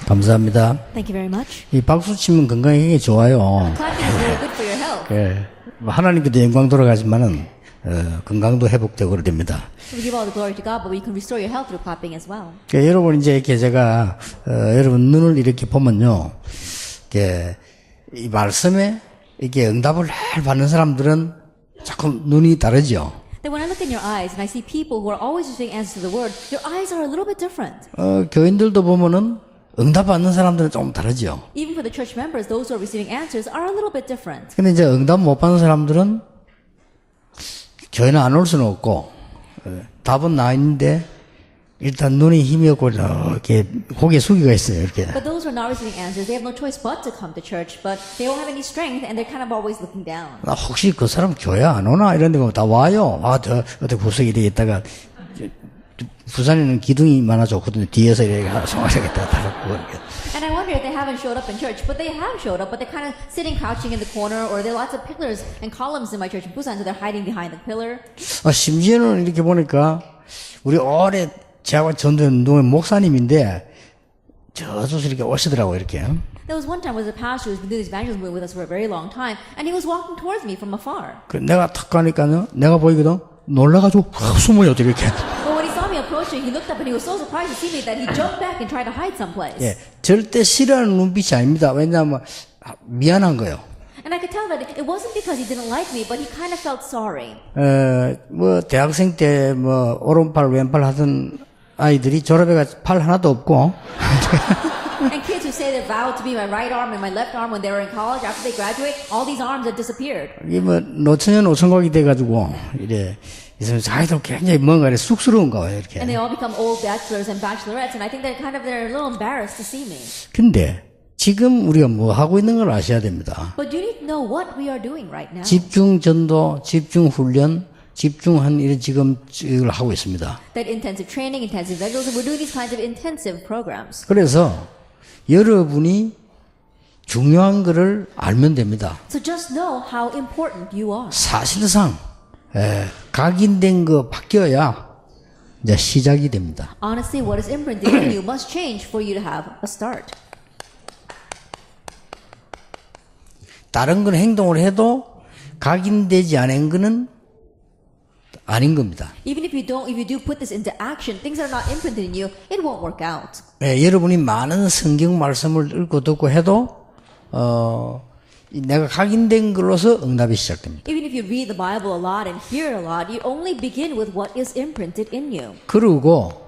감사합니다. Thank you very much. 이 박수 치면 건강에 굉장히 좋아요. Clapping is really good for your health. 예. 뭐 하나님께도 영광 돌아가지만은 건강도 회복되고 그래 됩니다. We give all the glory to God, but we can restore your health through clapping as well. 그러니까 여러분 이제 이렇게 제가 여러분 눈을 이렇게 보면요, 이렇게 이 말씀에 이렇게 응답을 잘 받는 사람들은 자꾸 눈이 다르죠. That when I look in your eyes and I see people who are always receiving answers to the word, your eyes are a little bit different. 교인들도 보면은 응답 받는 사람들은 좀 다르죠. Even for the church members, those who are receiving answers are a little bit different. 근데 이제 응답 못 받는 사람들은 교회는 안 올 수는 없고 답은 나 있는데 일단 눈에 힘이 없고 이렇게 고개 숙이가 있어요. 이렇게. But those who are not receiving answers, they have no choice but to come to church, but they don't have any strength and they're kind of always looking down. 나 혹시 그 사람 교회 안 오나 이런 데 보면 다 와요. 저 어떻게 구석에 이렇게 있다가 부산에는 기둥이 많아 좋거든요. 뒤에서 이렇게 송아지겠다 달았고 이렇게. And I wonder if they haven't showed up in church, but they have showed up, but they're kind of sitting crouching in the corner, or there are lots of pillars and columns in my church in Busan, so they're hiding behind the pillar. 심지어는 이렇게 보니까 우리 오래 제가 전도 운동의 목사님인데 저쪽에서 이렇게 오시더라고요. 이렇게. There was one time was a pastor who's been doing this evangelism with us for a very long time, and he was walking towards me from afar. 내가 탁 가니까요. 내가 보이거든. 놀라가지고 숨어요. 이렇게. But when he saw me approaching, he looked up and he was so surprised to see me that he jumped back and tried to hide someplace. 예, 절대 싫어하는 눈빛이 아닙니다. 왜냐하면 미안한 거예요. And I could tell that it wasn't because he didn't like me, but he kind of felt sorry. 뭐 대학생 때 뭐 오른팔 왼팔 하던 아이들이 졸업해가 팔 하나도 없고. And kids who say they vowed to be my right arm and my left arm when they were in college, after they graduate, all these arms have disappeared. 이게 뭐 노처녀 노총각이 돼가지고 이래 있으면 자기도 굉장히 뭔가 이렇게 쑥스러운가 봐요. 이렇게. And they all become old bachelors and bachelorettes, and I think they're a little embarrassed to see me. 근데 지금 우리가 뭐 하고 있는 걸 아셔야 됩니다. But you need to know what we are doing right now. 집중 전도, 집중 훈련, 집중한 일 지금 이걸 하고 있습니다. That intensive training, intensive evangelism, we're doing these kinds of intensive programs. 그래서 여러분이 중요한 것을 알면 됩니다. So just know how important you are. 사실상 각인된 거 바뀌어야 이제 시작이 됩니다. Honestly, what is imprinted in you must change for you to have a start. 다른 건 행동을 해도 각인되지 않은 거는 아닌 겁니다. Even if you do put this into action, things that are not imprinted in you, it won't work out. 여러분이 많은 성경 말씀을 읽고 듣고 해도 내가 각인된 걸로서 응답이 시작됩니다. Even if you read the Bible a lot and hear it a lot, you only begin with what is imprinted in you. 그리고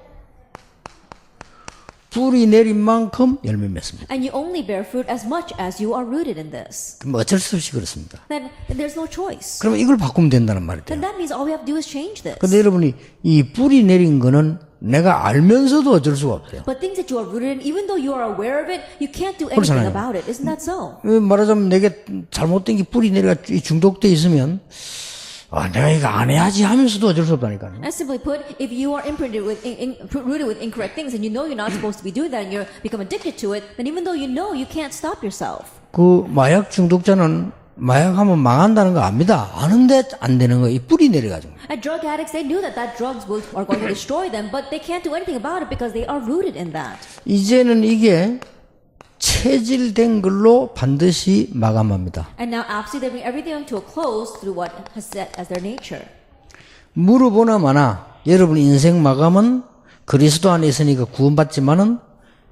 뿌리 내린 만큼 열매 맺습니다. And you only bear fruit as much as you are rooted in this. 그럼 어쩔 수 없이 그렇습니다. Then there's no choice. 그러면 이걸 바꾸면 된다는 말이 돼요. Then that means all we have to do is change this. 근데 여러분이 이 뿌리 내린 거는 내가 알면서도 어쩔 수가 없어요. But things that you are rooted in, even though you are aware of it, you can't do anything 그렇잖아요. about it. Isn't that so? 말하자면 내게 잘못된 게 뿌리 내리가 중독돼 있으면 내가 이거 안 해야지 하면서도 어쩔 수 없다니까요. And simply put, if you are imprinted with, rooted with incorrect things and you know you're not supposed to be doing that and you become addicted to it, then even though you know, you can't stop yourself. 그 마약 중독자는 마약하면 망한다는 거 압니다. 아는데 안 되는 거 이 뿌리 내려가지고. And drug addicts, they knew that drugs are going to destroy them, but they can't do anything about it because they are rooted in that. 이제는 이게 체질된 걸로 반드시 마감합니다. And now, absolutely, they bring everything to a close through what has set as their nature. 물어보나 마나 여러분 인생 마감은 그리스도 안에 있으니까 구원받지만은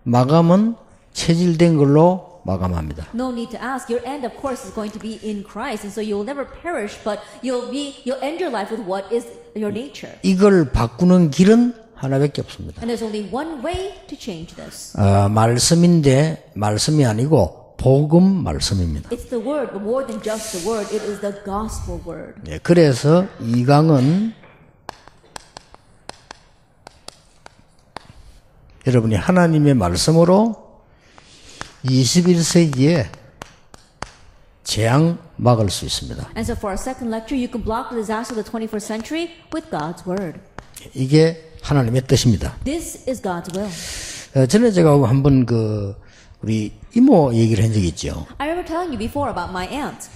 마감은 체질된 걸로 마감합니다. No need to ask. Your end, of course, is going to be in Christ, and so you will never perish, but you'll end your life with what is your nature. 이걸 바꾸는 길은 하나밖에 없습니다. And there's only one way to change this. 말씀인데 말씀이 아니고 복음 말씀입니다. It's the word, but more than just the word, it is the gospel word. 네, 그래서 이 강은 여러분이 하나님의 말씀으로 21세기에 재앙 막을 수 있습니다. And so for our second lecture, you can block the disaster of the 21st century with God's word. 이게 하나님의 뜻입니다. This is God's will. 전에 제가 한번 우리 이모 얘기를 한 적이 있죠. I remember telling you before about my aunt.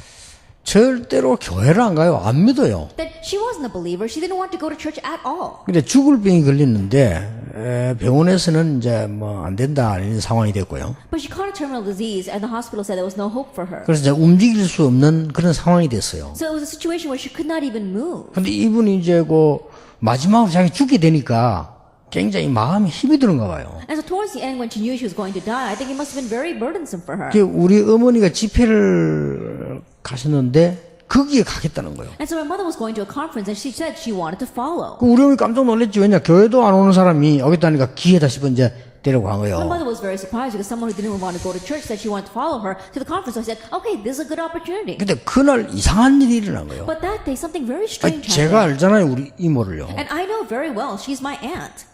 절대로 교회를 안 가요. 안 믿어요. That she wasn't a believer. She didn't want to go to church at all. 근데 죽을 병이 걸렸는데 병원에서는 이제 뭐 안 된다 이런 상황이 됐고요. But she caught a terminal disease, and the hospital said there was no hope for her. 그래서 이제 움직일 수 없는 그런 상황이 됐어요. So it was a situation where she could not even move. 근데 이분이 이제 그 마지막으로 자기 죽게 되니까 굉장히 마음에 힘이 드는가 봐요. And so towards the end, when she knew she was going to die, I think it must have been very burdensome for her. 우리 어머니가 집회를 가셨는데 거기에 가겠다는 거예요. And so my mother was going to a conference, and she said she wanted to follow. 우리 어머니 깜짝 놀랐지. 왜냐 교회도 안 오는 사람이 오겠다니까 기회다 싶어 이제 데리고 간 My 거예요. mother was very surprised because someone who didn't even want to go to church said she wanted to follow her to the conference. So I said, okay, this is a good opportunity. 근데 그날 이상한 일이 일어난 거예요. But that day, something very 아니, strange 제가 happened. 알잖아요, 우리 이모를요. And I know very well, she's my aunt.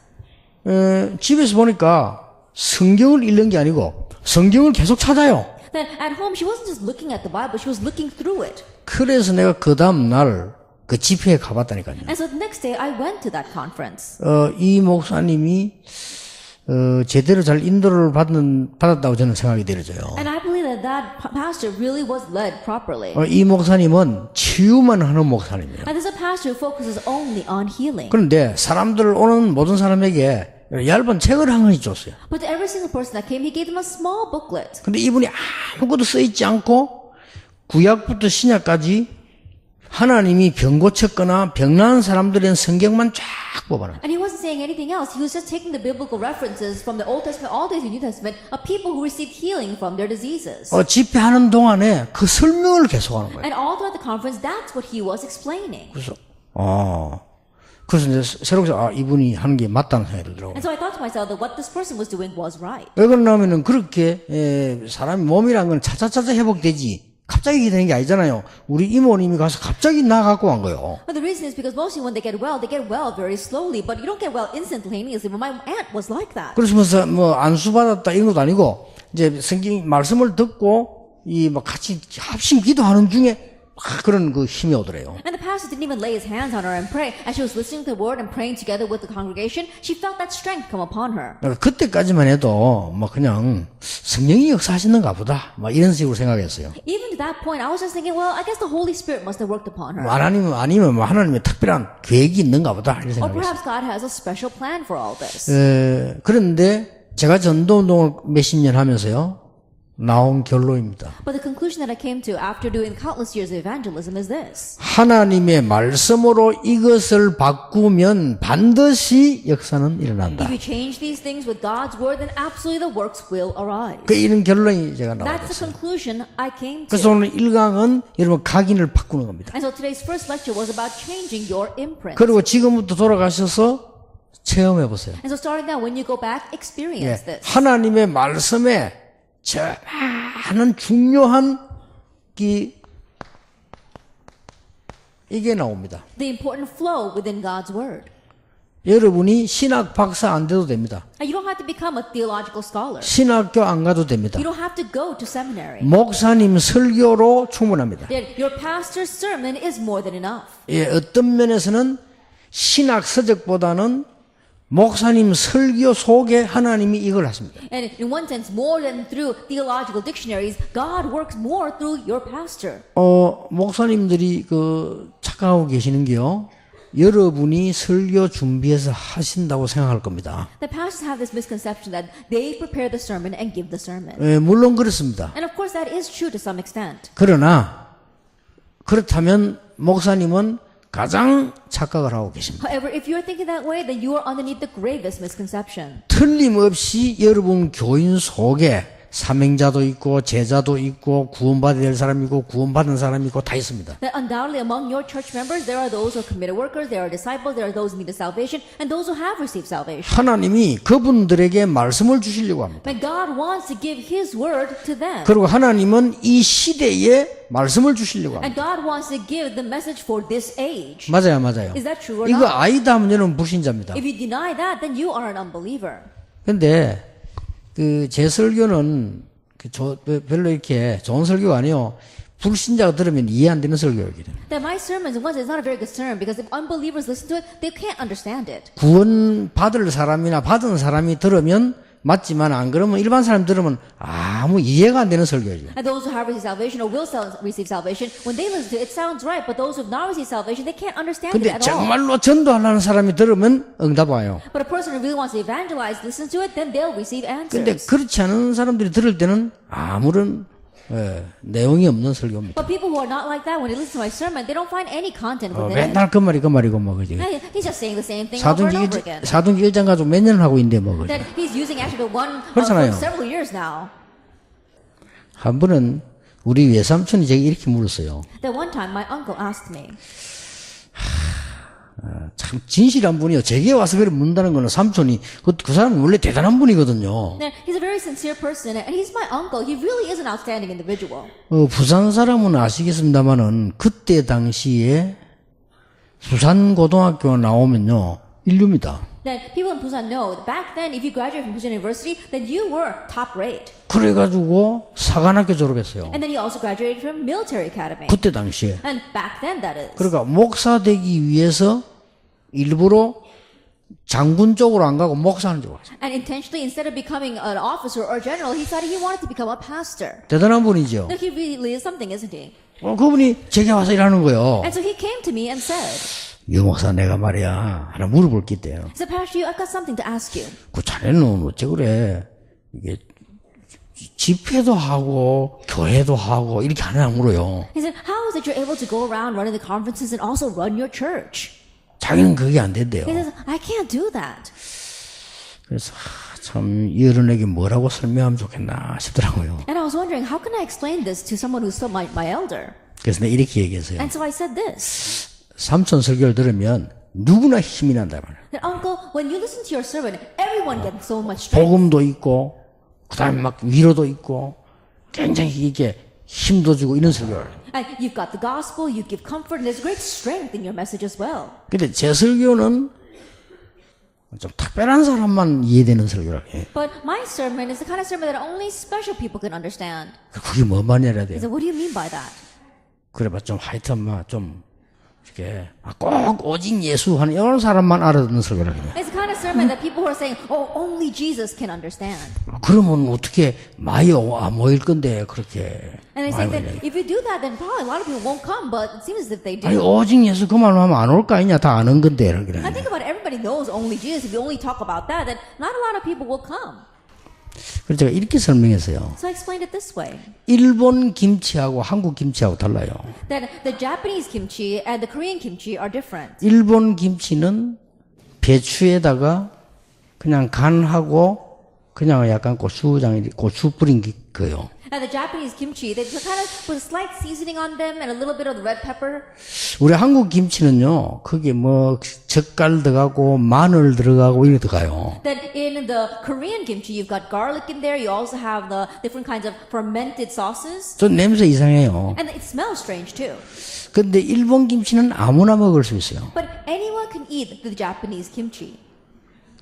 집에서 보니까 성경을 읽는 게 아니고 성경을 계속 찾아요. Then at home, she wasn't just looking at the Bible, she was looking through it. 그래서 내가 그 다음 날 그 집회에 가봤다니까요. And so the next day, I went to that conference. 이 목사님이 제대로 잘 인도를 받았다고 저는 생각이 들어져요. And I believe that that pastor really was led properly. 이 목사님은 치유만 하는 목사님이에요. And this is a pastor who focuses only on healing. 그런데 사람들 오는 모든 사람에게 얇은 책을 한 권씩 줬어요. But to every single person that came, he gave them a small booklet. 근데 이분이 아무것도 써있지 않고 구약부터 신약까지 하나님이 병 고쳤거나 병난 사람들의 성경만 쫙 뽑아놔요. And he wasn't saying anything else. He was just taking the biblical references from the Old Testament all the way to the New Testament of people who received healing from their diseases. 집회하는 동안에 그 설명을 계속하는 거예요. And all throughout the conference, that's what he was explaining. 그래서 이제 새롭게 이분이 하는 게 맞다는 생각이 들더라고요. And so I thought to myself that what this person was doing was right. 왜 그러냐면은 그렇게 사람이 몸이란 건 차차차차 회복되지 갑자기 되는 게 아니잖아요. 우리 이모님이 가서 갑자기 나 갖고 간 거예요. But the reason is because mostly when they get well very slowly. But you don't get well instantaneously. But my aunt was like that. 그래서 뭐 안수 받았다 이런 것도 아니고 이제 성경 말씀을 듣고 막 같이 합심 기도하는 중에 막 그런 그 힘이 오더래요. And the pastor didn't even lay his hands on her and pray. As she was listening to the word and praying together with the congregation, she felt that strength come upon her. 그때까지만 해도 뭐 그냥 성령이 역사하시는가 보다 막 이런 식으로 생각했어요. Even to that point, I was just thinking, well, I guess the Holy Spirit must have worked upon her. 아니면 뭐 하나님의 특별한 계획이 있는가 보다 이런 Or 생각했어요. perhaps God has a special plan for all this. 그런데 제가 전도운동을 몇십 년 하면서요 나온 결론입니다. But the conclusion that I came to after doing countless years of evangelism is this. 하나님의 말씀으로 이것을 바꾸면 반드시 역사는 일어난다. If you change these things with God's word, then absolutely the works will arise. 이런 결론이 제가 That's the 나왔어요. conclusion I came 그래서 to. 오늘 1강은 여러분 각인을 바꾸는 겁니다. And so today's first lecture was about changing your imprint. 그리고 지금부터 돌아가셔서 체험해 보세요. And so starting now, when you go back, experience this. 하나님의 말씀에 저 많은 중요한 이게 나옵니다. The important flow within God's word. 여러분이 신학 박사 안 돼도 됩니다. And you don't have to become a theological scholar. 신학교 안 가도 됩니다. You don't have to go to seminary. 목사님 설교로 충분합니다. Yet your pastor's sermon is more than enough. 어떤 면에서는 신학 서적보다는 목사님 설교 속에 하나님이 이걸 하십니다. And in one sense, more than through theological dictionaries, God works more through your pastor. 목사님들이 착각하고 계시는 게요. 여러분이 설교 준비해서 하신다고 생각할 겁니다. The pastors have this misconception that they prepare the sermon and give the sermon. 물론 그렇습니다. And of course that is true to some extent. 그러나 그렇다면 목사님은 가장 착각을 하고 계십니다. However, if you're thinking that way, then you are underneath the gravest misconception. 틀림없이 여러분 교인 속에 사명자도 있고 제자도 있고 구원받아야 될 사람이 있고 구원받은 사람이 있고 다 있습니다. That undoubtedly among your church members, there are those who are committed workers, there are disciples, there are those who need salvation, and those who have received salvation. 하나님이 그분들에게 말씀을 주시려고 합니다. But God wants to give His word to them. 그리고 하나님은 이 시대에 말씀을 주시려고 합니다. And God wants to give the message for this age. 맞아요. Is that true or 이거 not? 아니다 하면 여러분 불신자입니다. If you deny that, then you are an unbeliever. 근데 제 설교는 별로 이렇게 좋은 설교가 아니에요. 불신자가 들으면 이해 안 되는 설교이기 때문에. That my sermons, in one sense, is not a very good sermon because if unbelievers listen to it, they can't understand it. 구원 받을 사람이나 받은 사람이 들으면 맞지만 안 그러면 일반 사람 들으면 아무 이해가 안 되는 설교죠. And those who have received salvation or will receive salvation, when they listen to it, it sounds right. But those who have not received salvation, they can't understand it 근데 at all. 정말로 전도하려는 사람이 들으면 응답 와요. But a person who really wants to evangelize listens to it, then they'll receive 근데 answers. 그렇지 않은 사람들이 들을 때는 아무런 내용이 없는 설교입니다. But people who are not like that, when they listen to my sermon, they don't find any content within it. 맨날 그 말이고 뭐 그지. Hey, he's just saying the same thing over and over again. 사도행전 1장 가지고 몇 년을 하고 있는데 뭐 그지. That he's using actually the one 그렇잖아요. for several years now. 한 번은 우리 외삼촌이 제게 이렇게 물었어요. That one time my uncle asked me, 참 진실한 분이요. 제게 와서 그렇게 묻는다는 거는 삼촌이 그 사람은 원래 대단한 분이거든요. that he's a very sincere person and he's my uncle. He really is an outstanding individual. 부산 사람은 아시겠습니다만은 그때 당시에 부산 고등학교 나오면요 인류입니다. That people in Busan know that back then, if you graduated from Busan University, then you were top rate. 그래가지고 사관학교 졸업했어요. And then you also graduated from military academy. 그때 당시에. And back then, that is. 그러니까 목사 되기 위해서 일부러 장군 쪽으로 안 가고 목사하는 쪽으로 갔어요. And intentionally, instead of becoming an officer or general, he decided he wanted to become a pastor. 대단한 분이죠. Look, he really is something, isn't he? 그분이 제게 와서 일하는 거예요. And so he came to me and said, 유 목사 내가 말이야 하나 물어볼 게 있대요. he said, Pastor, I've got something to ask you. 그 자네는 어째 그래 이게 집회도 하고 교회도 하고 이렇게 하느냐 물어요. He said, how is it you're able to go around running the conferences and also run your church? 자기는 그게 안 된대요. He says, I can't do that. 그래서 참 이 어른에게 뭐라고 설명하면 좋겠나 싶더라고요. And I was wondering, how can I explain this to someone who's still my elder? 그래서 내가 이렇게 얘기했어요. And so I said this. 삼촌 설교를 들으면 누구나 힘이 난다 말이에요. That, Uncle, when you listen to your sermon, everyone gets so much strength. 복음도 있고 그다음에 막 위로도 있고 굉장히 이게 힘도 주고 이런 설교를. And you've got the gospel, you give comfort, and there's great strength in your message as well. 근데 제 설교는 좀 특별한 사람만 이해되는 설교라 해요. But my sermon is the kind of sermon that only special people can understand. 그게 뭐 말이야 He 돼요. said, what do you mean by that? 그래봐 좀 하여튼 좀 이렇게 꼭 오직 예수 하는 이런 사람만 알아듣는 설교라 해요. It's the kind of sermon that people who are saying, oh, only Jesus can understand. 그러면 어떻게 많이 안 모일 건데 그렇게 And they say 많이 that if you do that, then probably a lot of people won't come, but it seems as if they 아니 do. 오직 예수 그만 하면 안 올 거 아니냐 다 아는 건데 이렇게. I think about it, everybody knows only Jesus. If you only talk about that, then not a lot of people will come. 그래서 제가 이렇게 설명했어요. So I explained it this way. 일본 김치하고 한국 김치하고 달라요. That the Japanese kimchi and the Korean kimchi are different. 일본 김치는 배추에다가 그냥 간하고 그냥 약간 고추 뿌린 거요. And the Japanese kimchi, they kind of put a slight seasoning on them and a little bit of the red pepper. 우리 한국 김치는요, 그게 뭐 젓갈 들어가고 마늘 들어가고 이런 거 들어가요. Then in the Korean kimchi, you've got garlic in there. You also have the different kinds of fermented sauces. 좀 냄새 이상해요. And it smells strange too. 근데 일본 김치는 아무나 먹을 수 있어요. But anyone can eat the Japanese kimchi.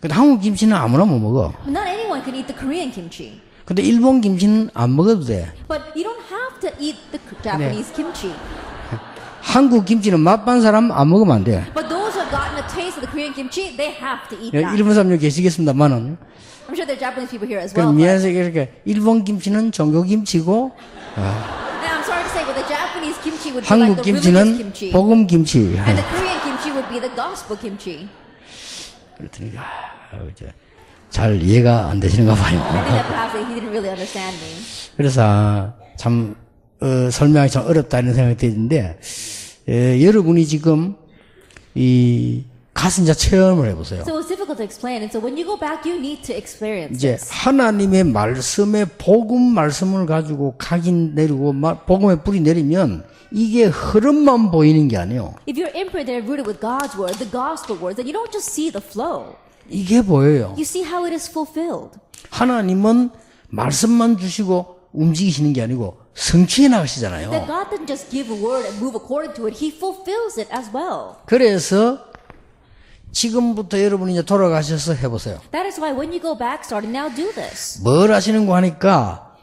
근데 한국 김치는 아무나 못 먹어. But not anyone can eat the Korean kimchi. 근데 일본 김치는 안 먹어도 돼. But you don't have to eat the Japanese kimchi. 한국 김치는 맛반 사람 안 먹으면 안 돼. But those who have gotten a taste of the Korean kimchi, they have to eat 여기 that. 일본 사람 여기 계시겠습니다만은. I'm sure there are Japanese people here as 그 well. 미안해서 이렇게 일본 김치는 종교 김치고 And I'm sorry to say, but the Japanese kimchi would be like 한국 the religious 김치는 kimchi. 복음 김치. And the Korean kimchi would be the gospel kimchi. 그랬더니 잘 이해가 안 되시는가 봐요. I think that perhaps he didn't really understand me. 그래서 참 설명하기 참 어렵다 이런 생각이 드는데 여러분이 지금 이 가서 이제 체험을 해보세요. So it's difficult to explain. And so when you go back, you need to experience 이제 this. 하나님의 말씀에 복음 말씀을 가지고 각인 내리고 복음의 뿌리 내리면 이게 흐름만 보이는 게 아니에요. If you're imprinted and rooted with God's word, the gospel words, then you don't just see the flow. 이게 보여요. You see how it is fulfilled. 하나님은 말씀만 주시고 움직이시는 게 아니고 성취해 나가시잖아요. That God doesn't just give a word and move according to it. He fulfills it as well. 그래서 지금부터 여러분이 이제 돌아가셔서 해보세요. That is why when you go back, starting now, do this. 뭘 하시는고 하니까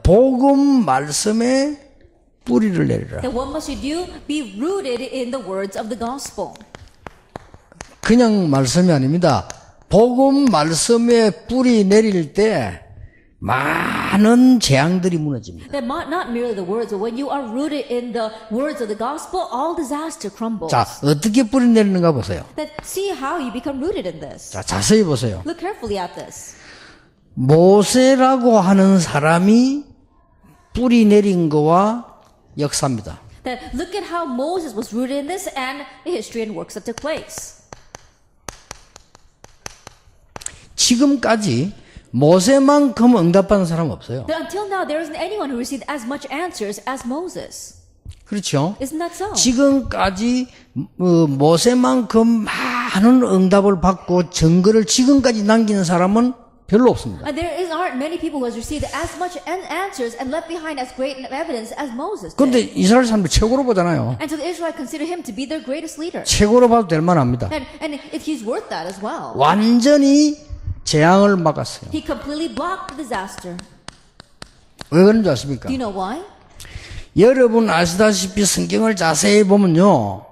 복음 말씀에 뿌리를 내리라. Then what must you do? Be rooted in the words of the gospel. 그냥 말씀이 아닙니다. 복음 말씀에 뿌리 내릴 때 많은 재앙들이 무너집니다. That not merely the words, but when you are rooted in the words of the gospel, all disaster crumbles. 자, 어떻게 뿌리 내리는가 보세요. That see how you become rooted in this. 자, 자세히 보세요. Look carefully at this. 모세라고 하는 사람이 뿌리 내린 거와 역사입니다. That look at how Moses was rooted in this and the history and works that took place. 지금까지 모세만큼 응답받은 사람 없어요. That until now, there isn't anyone who received as much answers as Moses. 그렇죠? Isn't that so? 지금까지 모세만큼 많은 응답을 받고 증거를 지금까지 남기는 사람은 별로 없습니다. And there aren't many people who has received as much answers and left behind as great evidence as Moses 그런데 did. 이스라엘 사람들 최고로 보잖아요. And so the Israelites consider him to be their greatest leader. 최고로 봐도 될 만합니다. And he's worth that as well. 완전히 재앙을 막았어요. He completely blocked the disaster. 왜 그런지 아십니까? Do you know why? 여러분 아시다시피 성경을 자세히 보면요.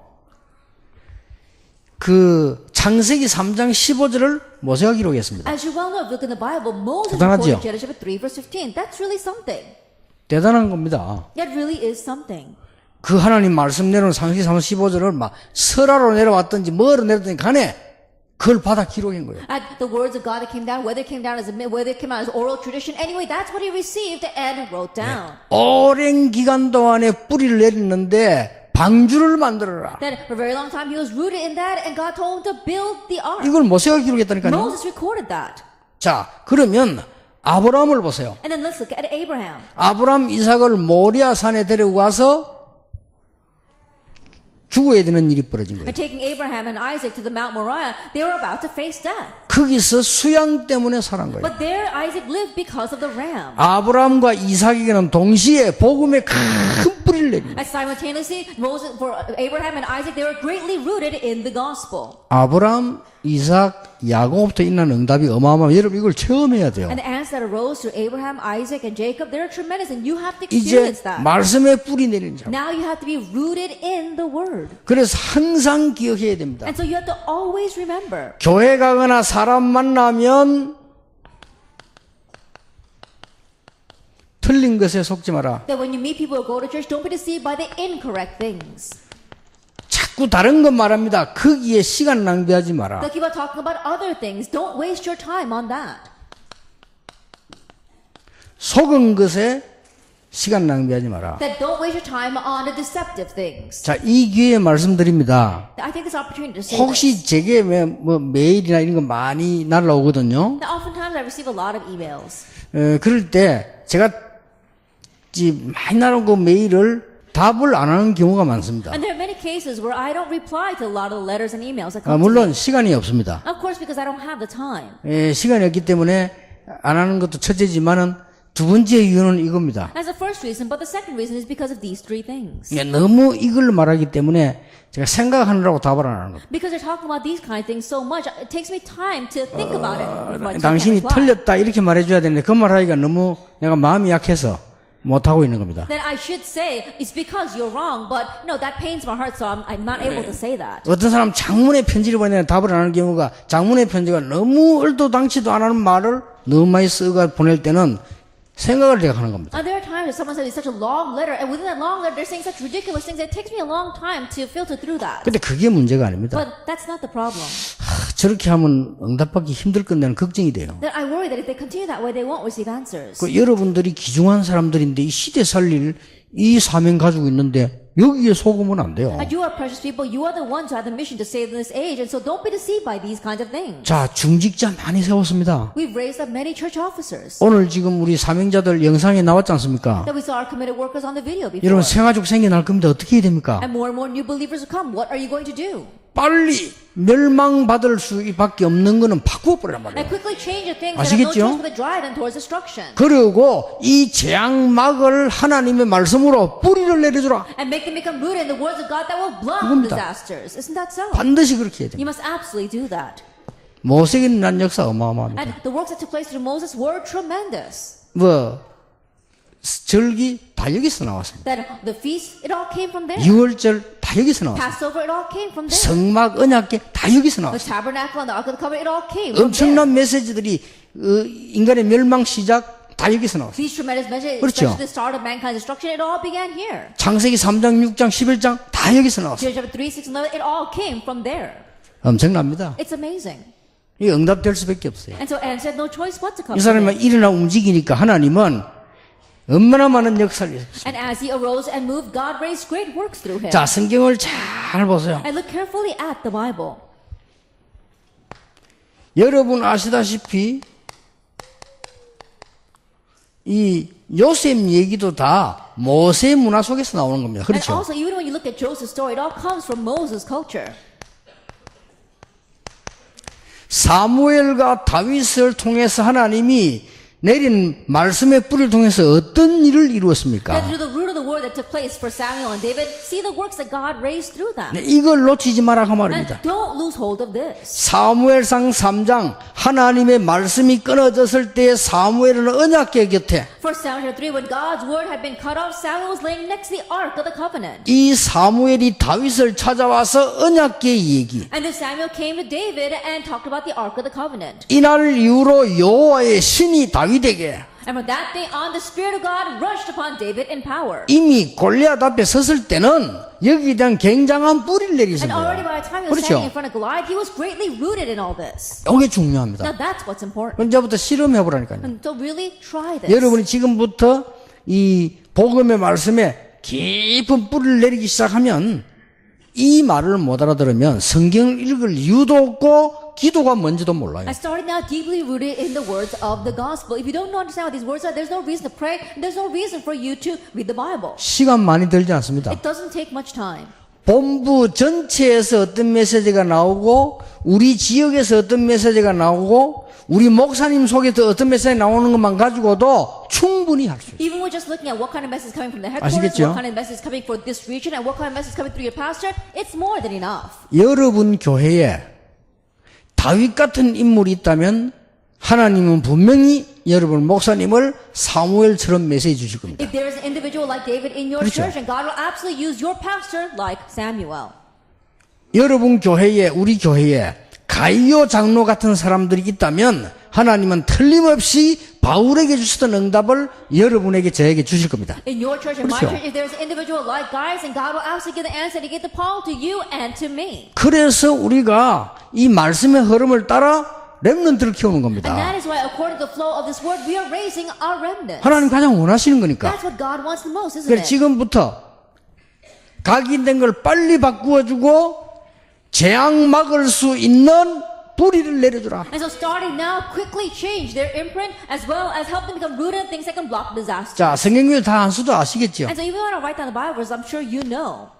그 창세기 3장 15절을 모세가 기록했습니다. As you well know, if you look in the Bible, Moses 대단하죠? recorded Genesis 3 verse 15. That's really something. 대단한 겁니다. That really is something. 그 하나님 말씀 내려온 창세기 3장 15절을 막 설하로 내려왔든지 뭐로 내려왔든지 간에 그걸 받아 기록한 거예요. At the words of God that came down, whether it came down as oral tradition, anyway, that's what he received and wrote down. 오랜 기간 동안에 뿌리를 내리는데 방주를 만들어라. That for a very long time he was rooted in that, and God told him to build the ark. 이걸 모세가 기록했다니까요. Moses recorded that. 자, 그러면 아브라함을 보세요. And then let's look at Abraham. 아브라함 이삭을 모리아 산에 데리고 가서 죽어야 되는 일이 벌어진 거예요. And taking Abraham and Isaac to the Mount Moriah, they were about to face death. 거기서 수양 때문에 살한 거예요. But there Isaac lived because of the ram. 아브라함과 이삭에게는 동시에 복음의 큰 뿌리를 내립니다. And simultaneously, for Abraham and Isaac, they were greatly rooted in the gospel. 아브라함, 이삭, 야곱부터 있는 응답이 어마어마해요. 여러분 이걸 체험해야 돼요. And the answers that arose through Abraham, Isaac, and Jacob, they're tremendous, and you have to 이제 experience that. 말씀에 뿌리 내리는 사람. Now you have to be rooted in the Word. 그래서 항상 기억해야 됩니다. And so you have to always remember. 교회 가거나 사람 만나면 틀린 것에 속지 마라. That when you meet people who go to church, don't be deceived by the incorrect things. 자꾸 다른 것 말합니다. 거기에 시간 낭비하지 마라. They'll keep on talking about other things. Don't waste your time on that. 속은 것에 시간 낭비하지 마라. That don't waste your time on the deceptive things. 자, 이 기회에 말씀드립니다. I take this opportunity to say this. 혹시 제게 뭐 메일이나 이런 거 많이 날라오거든요. Now, oftentimes I receive a lot of emails. 그럴 때 제가 많이 날아온 그 메일을 답을 안 하는 경우가 많습니다. And there are many cases where I don't reply to a lot of the letters and emails that come to 물론 me. 시간이 없습니다. Of course, because I don't have the time. 시간이 없기 때문에 안 하는 것도 첫째지만은 두 번째 이유는 이겁니다. That's the first reason, but the second reason is because of these three things. 너무 이걸 말하기 때문에 제가 생각하느라고 답을 안 하는 겁니다. Because they're talking about these kind of things so much, it takes me time to think about it. before I 당신이 can reply. 틀렸다 이렇게 말해줘야 되는데 그 말하기가 너무 내가 마음이 약해서 못하고 있는 겁니다. Then I should say it's because you're wrong, but no, that pains my heart, so I'm not able to say that. 어떤 사람 장문의 편지를 보내는 답을 안 하는 경우가 장문의 편지가 너무 얼도당치도 안 하는 말을 너무 많이 쓰고 보낼 때는 생각을 제가 하는 겁니다. There are times that someone says it's such a long letter, and within that long letter, they're saying such ridiculous things that it takes me a long time to filter through that. 근데 그게 문제가 아닙니다. But that's not the problem. 저렇게 하면 응답받기 힘들 건데는 걱정이 돼요. That I worry that if they continue that way, they won't receive answers. 여러분들이 귀중한 사람들인데 이 시대 살릴 이 사명 가지고 있는데 여기에 속으면 안 돼요. And you are precious people. You are the ones who have the mission to save in this age, and so don't be deceived by these kinds of things. 자, 중직자 많이 세웠습니다. We've raised up many church officers. 오늘 지금 우리 사명자들 영상에 나왔지 않습니까? That we saw our committed workers on the video before. 여러분 생아족 생겨날 겁니다. 어떻게 해야 됩니까? And more new believers will come. What are you going to do? 빨리 멸망받을 수밖에 없는 거는 바꾸어버리란 말이에요. And quickly change the things that have no 아시겠죠? choice but to drive them towards destruction. 그리고 이 재앙막을 하나님의 말씀으로 뿌리를 내려주라. And make them become rooted in the words of God that will block 이겁니다. disasters. Isn't that so? 반드시 그렇게 해야 됩니다. You must absolutely do that. 모세에게 난 역사 어마어마합니다. And the works that took place through Moses were tremendous. 절기 다 여기서 나왔습니다. That the feast, it all came from there. 6월절 다 다 여기서 나왔어요. Passover, it all came from there. 성막, 언약궤 다 여기서 The 나왔어요. tabernacle and the Ark of the Covenant, it all came from there. 엄청난 메시지들이 인간의 멸망 시작 다 여기서 나왔어요. These tremendous messages, 그렇죠. especially the start of mankind's destruction, it all began here. 창세기 3장, 6장, 11장 다 여기서 나왔어요. Genesis chapter 3, 6, and 11, it all came from there. 엄청납니다. It's amazing. 이게 응답될 수밖에 없어요. And so Adam said, no choice but to come 이 from 사람이 it. 일어나 움직이니까 하나님은 얼마나 많은 역사를 했어요. And as he arose and moved, God raised great works through him. 자, 성경을 잘 보세요. And look carefully at the Bible. 여러분 아시다시피 이 요셉 얘기도 다 모세 문화 속에서 나오는 겁니다. And 그렇죠? also, even when you look at Joseph's story, it all comes from Moses' culture. 사무엘과 다윗을 통해서 하나님이 내린 말씀의 뿌리를 통해서 어떤 일을 And 이루었습니까? through the root of the word that took place for Samuel and David, see the works that God raised through them. 네, 이걸 놓치지 마라 그 And 말입니다. don't lose hold of this. 사무엘상 3장 하나님의 말씀이 끊어졌을 때 사무엘은 언약궤 곁에 For Samuel chapter 3, when God's word had been cut off, Samuel was laying next to the ark of the covenant. 이 사무엘이 다윗을 찾아와서 언약궤 얘기. And then Samuel came to David and talked about the ark of the covenant. 이날 이후로 여호와의 신이 다윗에게 And from that day on, the Spirit of God rushed upon David in power. 이미 골리앗 앞에 섰을 때는 여기에 대한 굉장한 뿌리를 내리신 And already 거예요. by the time he was standing in 그렇죠? front of Goliath, he was greatly rooted in all this. 이게 중요합니다. Now that's what's important. 언제부터 실험해보라니까요. And so really try this. 여러분이 지금부터 이 복음의 말씀에 깊은 뿌리를 내리기 시작하면 이 말을 못 알아들으면 성경을 읽을 이유도 없고 기도가 뭔지도 몰라요. I started now deeply rooted in the words of the gospel. If you don't understand what these words are, there's no reason to pray, and there's no reason for you to read the Bible. 시간 많이 들지 않습니다. It doesn't take much time. 본부 전체에서 어떤 메시지가 나오고 우리 지역에서 어떤 메시지가 나오고 우리 목사님 속에서 어떤 메시지 나오는 것만 가지고도 충분히 할 수 있어요. Even with just looking at what kind of message is coming from the headquarters, 아시겠죠? what kind of message is coming for this region, and what kind of message is coming through your pastor, it's more than enough. 여러분 교회에 다윗 같은 인물이 있다면 하나님은 분명히 여러분 목사님을 사무엘처럼 메시지 주실 겁니다. If there is an individual like David in your 그렇죠. church, and God will absolutely use your pastor like Samuel. 여러분 교회에 우리 교회에 가이오 장로 같은 사람들이 있다면 하나님은 틀림없이 바울에게 주셨던 응답을 여러분에게 저에게 주실 겁니다. In your church and my 그렇죠. church, if there's an individual like guys, and God will absolutely give the answer to get to Paul, to you, and to me. 그래서 우리가 이 말씀의 흐름을 따라 렘넌트를 키우는 And 겁니다. that is why, according to the flow of this word, we are raising our remnants. 하나님 가장 원하시는 거니까. That's what God wants the most, isn't 그래서 it? 지금부터 각인된 걸 빨리 바꾸어주고 재앙 막을 수 있는 뿌리를 내려주라. And so starting now, quickly change their imprint as well as help them become rooted in things that can block disaster. 자, 성경을 다 안 써도 아시겠죠? And so even when I write down the Bible verse, I'm sure you know.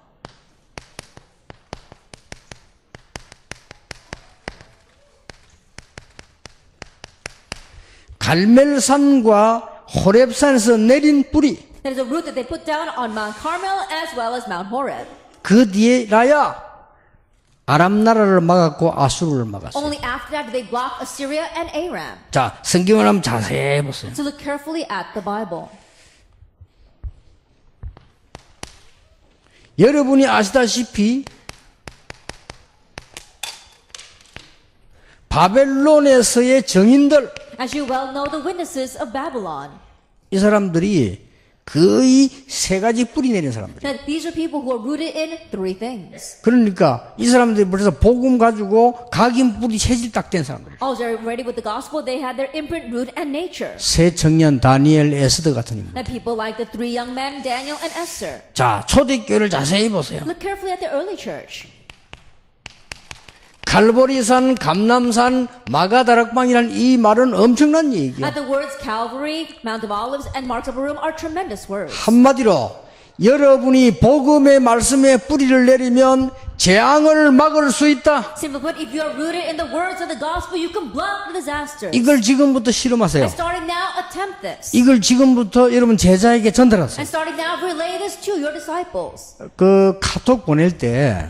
갈멜산과 호렙산에서 내린 뿌리. That is a root that they put down on Mount Carmel as well as Mount Horeb. 그 뒤에라야 아람 나라를 막았고 아수르를 막았어요. Only after that did they block Assyria and Aram. 자, 성경을 한번 자세히 보세요. So look carefully at the Bible. 여러분이 아시다시피 바벨론에서의 정인들, As you well know, the witnesses of Babylon. 이 사람들이 거의 세 가지 뿌리 내린 사람들. That these are people who are rooted in three things. 그러니까 이 사람들이 벌써 복음 가지고 각인 뿌리 체질 딱 된 사람들. Also, they're ready with the gospel. They had their imprint, root, and nature. 새 청년 다니엘, 에스더 같은 인물. That people like the three young men, Daniel and Esther. 자, 초대교회를 자세히 보세요. Look carefully at the early church. 갈보리산, 감남산, 마가다락방이라는 이 말은 엄청난 얘기야. At the words Calvary, Mount of Olives, and Marks of Arum are tremendous words. 한마디로 여러분이 복음의 말씀에 뿌리를 내리면 재앙을 막을 수 있다. Simply put, if you are rooted in the words of the gospel, you can block the disasters. 이걸 지금부터 실험하세요. And starting now, attempt this. 이걸 지금부터 여러분 제자에게 전달하세요. And starting now, relay this to your disciples. 그 카톡 보낼 때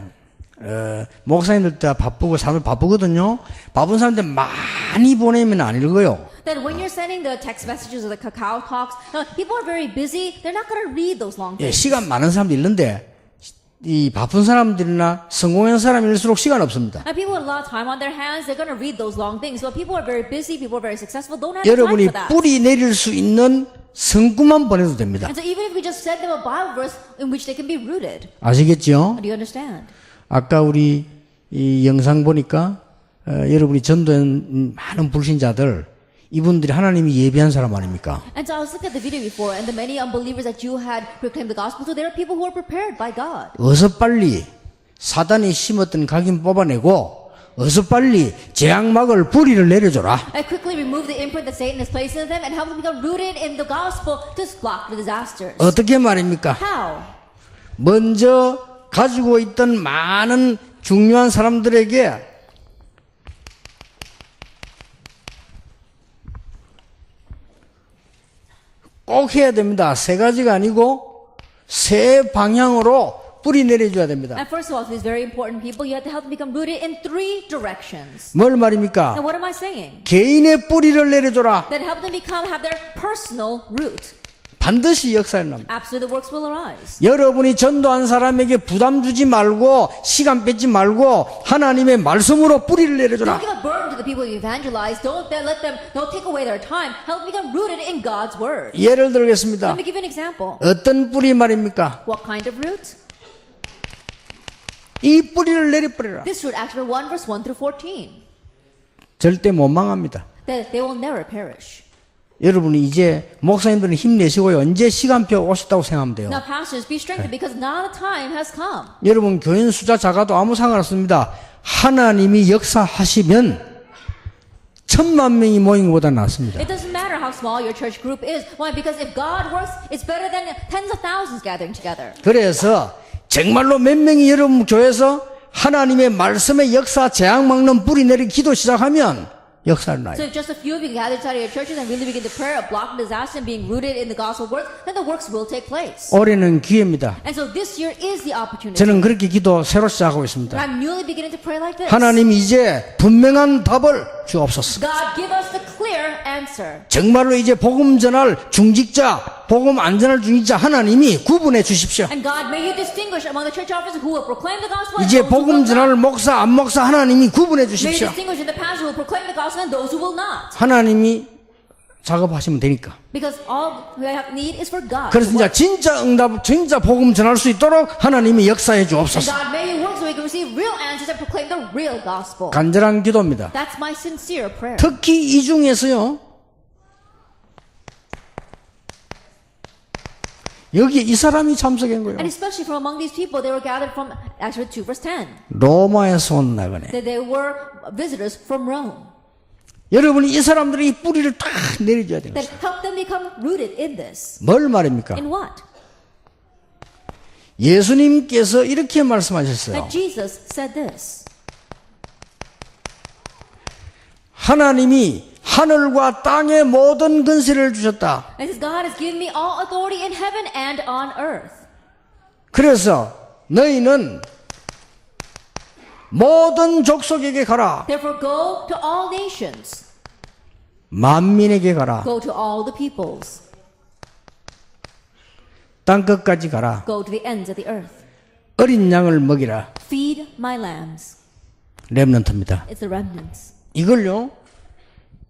목사님들 때 바쁘고 사람들 바쁘거든요. 바쁜 사람들 많이 보내면 안 읽어요. That when you're sending the text messages or the Kakao talks, people are very busy. They're not going to read those long 예, things. 시간 많은 사람도 있는데 이 바쁜 사람들이나 성공한 사람일수록 시간 없습니다. And people with a lot of time on their hands, they're going to read those long things. But people who are very busy, people who are very successful, don't have the time 여러분이 for that. 뿌리 내릴 수 있는 성구만 보내도 됩니다. And so even if we just send them a Bible verse in which they can be rooted, 아시겠죠? do you understand? 아까 우리 이 영상 보니까 여러분이 전도한 많은 불신자들 이분들이 하나님이 예비한 사람 아닙니까? And so I was looking at the video before, and the many unbelievers that you had proclaimed the gospel to, there are people who are prepared by God. 어서 빨리 사단이 심었던 각인 뽑아내고 어서 빨리 재앙막을 뿌리를 내려줘라. And quickly remove the imprint that Satan has placed in them and help them become rooted in the gospel to block the disasters. 어떻게 말입니까? How? 먼저 가지고 있던 많은 중요한 사람들에게 꼭 해야 됩니다. 세 가지가 아니고 세 방향으로 뿌리 내려줘야 됩니다. And first of all, to these very important people, you have to help them become rooted in 3 directions. 뭘 말입니까? Now, what am I saying? 개인의 뿌리를 내려줘라. That help them have their personal root. 반드시 역사에 납니다. Absolutely, the works will arise. 여러분이 전도한 사람에게 부담 주지 말고 시간 뺏지 말고 하나님의 말씀으로 뿌리를 내려줘라. Don't give a burden to the people you evangelize. Don't take away their time. Help them become rooted in God's word. 예를 들겠습니다. Let me give you an example. 어떤 뿌리 말입니까? What kind of root? 이 뿌리를 내려버려라. This root, Acts 1 verse 1 through 14. 절대 못 망합니다. That they will never perish. 여러분이 이제 목사님들은 힘내시고요. 언제 시간표 오셨다고 생각하면 돼요. Now, pastors, be strengthened because now the time has come. 여러분 교인 숫자 작아도 아무 상관없습니다. 하나님이 역사하시면 1,000,000명이 모인 것보다 낫습니다. It doesn't matter how small your church group is. Why? Because if God works, it's better than tens of thousands gathering together. 그래서 정말로 몇 명이 여러분 교회에서 하나님의 말씀의 역사 재앙 막는 뿌리 내리 기도 시작하면 역사를 나요. So if just a few of you gather inside of your churches and really begin to pray of blocking disaster and being rooted in the gospel works, then the works will take place. 올해는 기회입니다. And so this year is the opportunity. 저는 그렇게 기도 새로 시작하고 And 있습니다. I'm newly beginning to pray like this. 하나님이 이제 분명한 답을 주옵소서. God, give us the clear answer. 정말로 이제 복음 전할 중직자, 복음 안 전할 중직자 하나님이 구분해 주십시오. And God, may you distinguish among the church officers who will proclaim the gospel and 이제 those who will 복음 전할 not. 목사, 안 목사 하나님이 구분해 May you 주십시오. distinguish in the pastors who will proclaim the gospel and those who will not. 하나님이 작업하시면 되니까. Because all we have need is for God. 그래서 진짜 응답, 진짜 복음 전할 수 있도록 하나님이 역사해 And 주옵소서. God, may you work so we can receive real answers and proclaim the real gospel. 간절한 기도입니다. That's my sincere prayer. 특히 이 중에서요. 여기 이 사람이 참석한 거예요. And especially from among these people, they were gathered from Acts 2 verse 10. 로마에서 온 나그네. That they were visitors from Rome. 여러분이 이 사람들이 이 뿌리를 딱 내려줘야 돼요. That helped them become rooted in this. 뭘 말입니까? In what? 예수님께서 이렇게 말씀하셨어요. That Jesus said this. 하나님이 하늘과 땅의 모든 근세를 주셨다. And says, God has given me all authority in heaven and on earth. 그래서 너희는 모든 족속에게 가라. Therefore go to all nations. 만민에게 가라. Go to all the peoples. 땅끝까지 가라. Go to the ends of the earth. 어린 양을 먹이라. Feed my lambs. 렘넌트입니다. It's the remnants. 이걸요.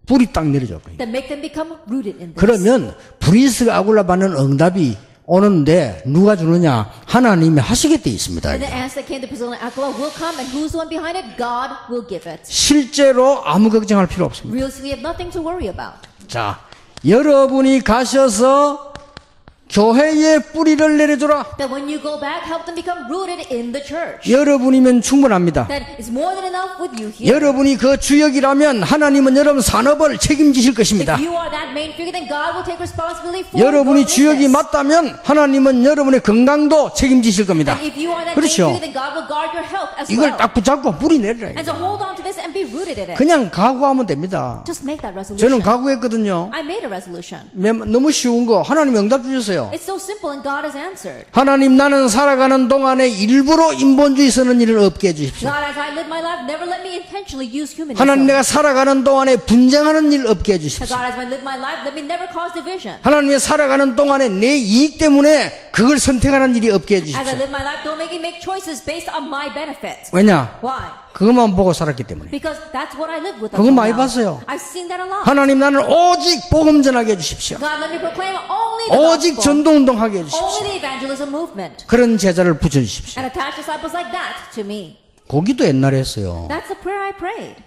불이 딱 내려줘. That make them become rooted in this. 그러면 브리스가 아굴라 받는 응답이 오는데 누가 주느냐? 하나님이 하시게 돼 있습니다. And the answer that came to Priscilla and Aquila will come, and who's the one behind it? God will give it. 실제로 아무 걱정할 필요 없습니다. Really, we have nothing to worry about. 자, 여러분이 가셔서 교회에 뿌리를 내려줘라. That when you go back, help them become rooted in the church. 여러분이면 충분합니다. That is more than enough with you here. 여러분이 그 주역이라면 하나님은 여러분 산업을 책임지실 것입니다. If you are that main figure, then God will take responsibility for 여러분이 your 주역이 business. 맞다면 하나님은 여러분의 건강도 책임지실 겁니다. And if you are that 그렇죠. main figure, then God will guard your health as 이걸 well. 딱 붙잡고 뿌리 내리라. And so hold on to this and be rooted in it. 그냥 각오하면 됩니다. Just make that resolution. 저는 각오했거든요. I made a resolution. 너무 쉬운 거 하나님 응답 주셨어요. 했어요. It's so simple and God has answered. 하나님, 나는 살아가는 동안에 일부러 인본주의 쓰는 일을 없게 해주십시오. God, as I live my life, never let me intentionally use humanism. 하나님, 내가 살아가는 동안에 분쟁하는 일 없게 해주십시오. God, as I live my life, let me never cause division. 하나님의 살아가는 동안에 내 이익 때문에 그걸 선택하는 일이 없게 As I 해주십시오. live my life, don't make me make choices based on my benefit. 왜냐? Why? 그것만 보고 살았기 때문에. Because that's what I live with. 그거 많이 until now. 봤어요. I've seen that a lot. 하나님, 나는 오직 복음 전하게 해주십시오. God, let me proclaim only the 오직 gospel, 전도운동하게 해주십시오. only the evangelism movement, 그런 제자를 붙여주십시오. and attach disciples like that to me. 거기도 옛날에 했어요. That's the prayer I prayed.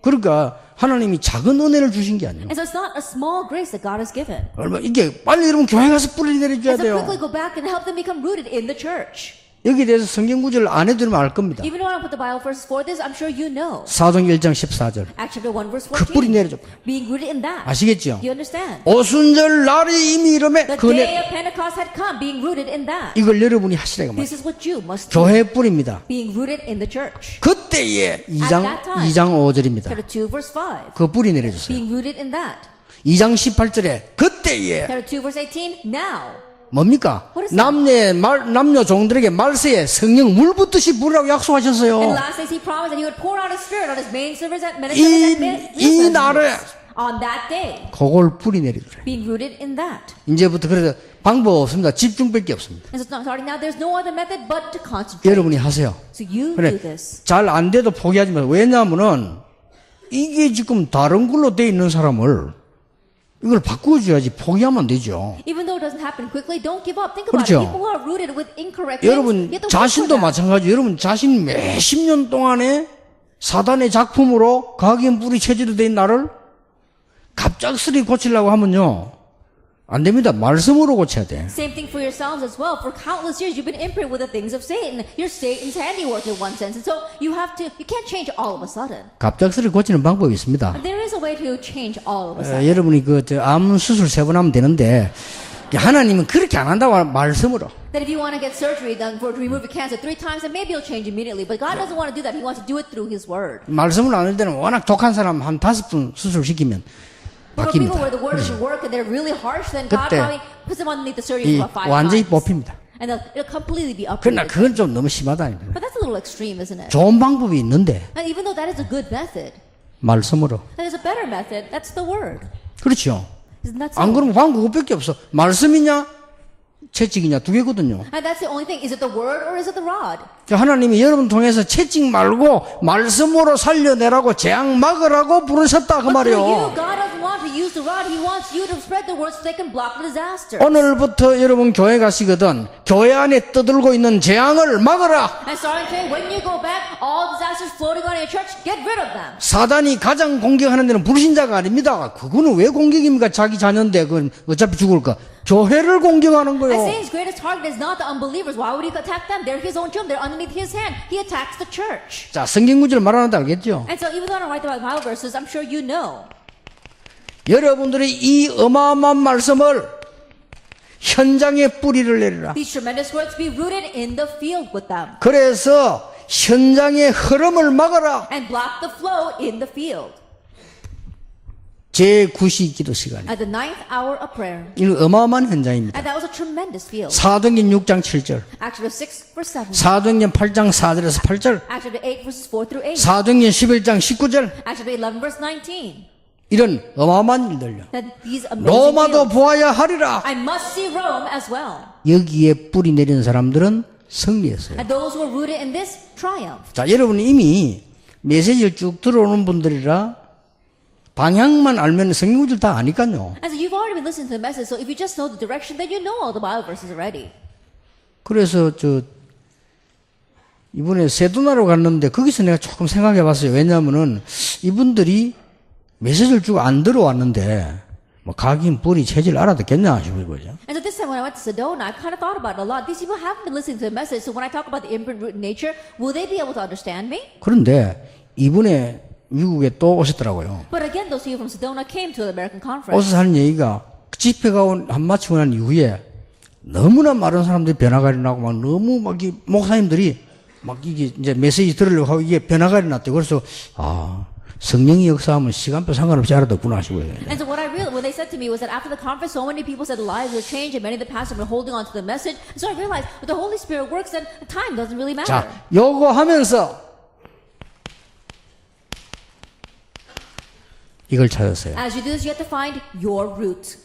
그러니까 하나님이 작은 은혜를 주신 게 아니에요. And so it's not a small grace that God has given. 얼마 이게 빨리 여러분 교회 가서 뿌리 내려줘야 And so 돼요. quickly go back and help them become rooted in the church. 여기에 대해서 성경 구절을 안 해드리면 알 겁니다. Even though I don't put the Bible verses for this, I'm sure you know. 사도행 1장 14절. Acts chapter 1 verse 그 뿌리 14. 내려줘. Being rooted in that. 아시겠죠? You understand? 오순절 날이 이미 이름에 The 그 day 내 of Pentecost had come, being rooted in that. 이걸 여러분이 하시라고 말이에요. This is what you must do. 교회 뿌리입니다. Being rooted in the church. 그때에 2장 that time. 2장 5절입니다. Chapter 2 verse 5. 그 뿌리 내려주세요. Being rooted in that. 2장 18절에 그때에 Chapter 2 verse 18. Now. 뭡니까? What is that? 남녀 종들에게 말세에 성령 물 붓듯이 부으라고 약속하셨어요. In the last days he promised that he would pour out his spirit on his main servants and 이 날에 on that day. 그걸 뿌리 내리더래. Being rooted in that. 이제부터 그래서 방법 없습니다. 집중밖에 없습니다. And so starting now, there's no other method but to concentrate. 여러분이 하세요. So you 그래, do this. 잘 안 돼도 포기하지 마세요. 왜냐하면은 이게 지금 다른 걸로 돼 있는 사람을 이걸 바꾸어줘야지 포기하면 안 되죠. Even though it doesn't happen quickly, don't give up. Think 그렇죠. about it. People who are rooted with incorrect things, 여러분 you have to work for 자신도 that. 마찬가지. 여러분 자신 몇십 년 동안에 사단의 작품으로 각인 뿌리 체질로 된 나를 갑작스레 고치려고 하면요 안 됩니다. 말씀으로 고쳐야 돼. Same thing for yourselves as well. For countless years, you've been imprinted with the things of Satan. You're Satan's handiwork in one sense. And so you can't change all of a sudden. 갑작스레 고치는 방법이 있습니다. But there is a way to change all of a sudden. 여러분이 암 수술 3번 하면 되는데 하나님은 그렇게 안 한다고 말씀으로. That if you want to get surgery done to remove a cancer 3 times, then maybe you'll change immediately. But God doesn't want to do that. He wants to do it through His Word. 말씀을 안 할 때는 워낙 독한 사람 한 5분 수술시키면 But for people 바뀝니다. where the Word doesn't work and they're really harsh, then God 그때 probably puts them underneath the surgery 이 for about 5 완전히 times. 뽑힙니다. And it'll completely be 그러나 uprooted. 그건 좀 너무 심하다. But that's a little extreme, isn't it? 좋은 방법이 있는데 And even though that is a good method, 말씀으로. that is a better method. That's the Word. 그렇죠. Isn't that so? 안 그러면 방법 그것밖에 없어. 말씀이냐 채찍이냐 두 개거든요. And that's the only thing. Is it the Word or is it the rod? 하나님이 여러분 통해서 채찍 말고 말씀으로 살려내라고 재앙 막으라고 부르셨다 그 But through you, 말이요. God doesn't want to use the rod. He wants you to spread the word so they can block the disaster. 오늘부터 여러분 교회 가시거든 교회 안에 떠들고 있는 재앙을 막으라. And starting today, when you go back, all disasters floating on in your church, get rid of them. 사단이 가장 공격하는 데는 불신자가 아닙니다. 그거는 왜 공격입니까? 자기 자녀인데 그건 어차피 죽을까. 교회를 공격하는 And 거요. Satan's greatest target is not the unbelievers. Why would he attack them? They're his own children. They're underneath his hand. He attacks the church. 자, 성경 구절 말하는데 알겠죠? And so even though I don't write the Bible verses, I'm sure you know. 여러분들이 이 어마어마한 말씀을 현장에 뿌리를 내리라. These tremendous words be rooted in the field with them. 그래서 현장의 흐름을 막아라. And block the flow in the field. 제9시 기도 시간에. At the 9th hour of prayer. 이거 어마어마한 현장입니다. And that was a tremendous field. 사도행전 6장 7절. Acts chapter 6 verse 7. 사도행전 8장 4절에서 8절. Acts chapter 8 verses 4 through 8. 사도행전 11장 19절. Acts chapter 11 verse 19. 이런 어마어마한 일들요. That these amazing 로마도 fields. 보아야 하리라. I must see Rome as well. 여기에 뿌리 내리는 사람들은 승리했어요. And those who are rooted in this triumph. 자, 여러분 이미 메시지를 쭉 들어오는 분들이라 방향만 알면 성경구절 다 아니까요. And so you've already been listening to the message, so if you just know the direction, then you know all the Bible verses already. 그래서 이번에 세도나로 갔는데 거기서 내가 조금 생각해 봤어요. 왜냐하면은 이분들이 메시지를 쭉 안 들어왔는데 뭐 각인 뿌리 체질 알아듣겠냐 싶어요. And so this time when I went to Sedona, I kind of thought about it a lot. These people haven't been listening to the message, so when I talk about the imprint root nature, will they be able to understand me? 그런데 이번에 미국에 또 오셨더라고요. But again, those people from Sedona came to the American conference. 오셔서 하는 얘기가 집회가 한 마치고 난 이후에 너무나 많은 사람들이 변화가 일어나고 막 너무 막 목사님들이 막 이게 이제 메시지 들으려고 하고 이게 변화가 일어났대요. 그래서 성령이 역사하면 시간표 상관없이 알아듣구나 하시고요. And so what I realized, what they said to me was that after the conference, so many people said lives were changed and many of the pastors were holding on to the message. And so I realized that the Holy Spirit works and time doesn't really matter. 자, 요거 하면서 이걸 찾았어요. As you do this, you have to find your root.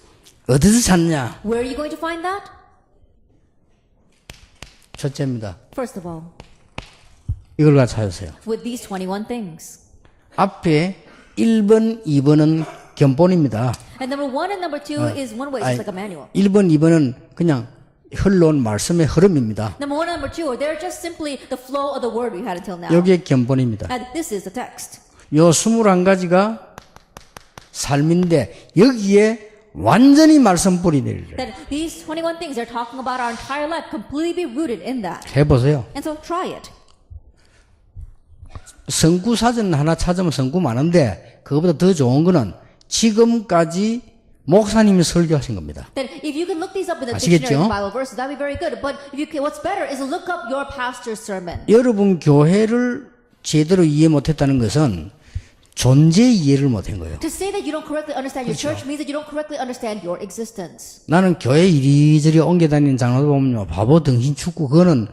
어디서 찾냐? Where are you going to find that? 첫째입니다. First of all, 이걸 가 찾으세요. with these 21 things. 앞에 1번, 2번은 견본입니다. And number 1 and number 2 is one way, it's just like a manual. 1번, 2번은 그냥 흘러온 말씀의 흐름입니다. Number 1 and number 2, they're just simply the flow of the word we had until now. 여기에 견본입니다. And this is the text. 요 21가지가 삶인데 여기에 완전히 말씀 뿌리 내리래. That these 21 things are talking about our entire life, completely rooted in that. 해보세요. And so try it. 성구 사전 하나 찾으면 성구 많은데 그거보다 더 좋은 거는 지금까지 목사님이 설교하신 겁니다. That if you can look these up in the 아시겠죠? dictionary of Bible verses, that'd be very good. But if you can, what's better is to look up your pastor's sermon. 여러분 교회를 제대로 이해 못했다는 것은 존재 이해를 못한 거예요. To say that you don't correctly understand your church means that you don't correctly understand your existence. 나는 교회 이리저리 옮겨다니는 장로들 보면요, 바보 등신 축구 그거는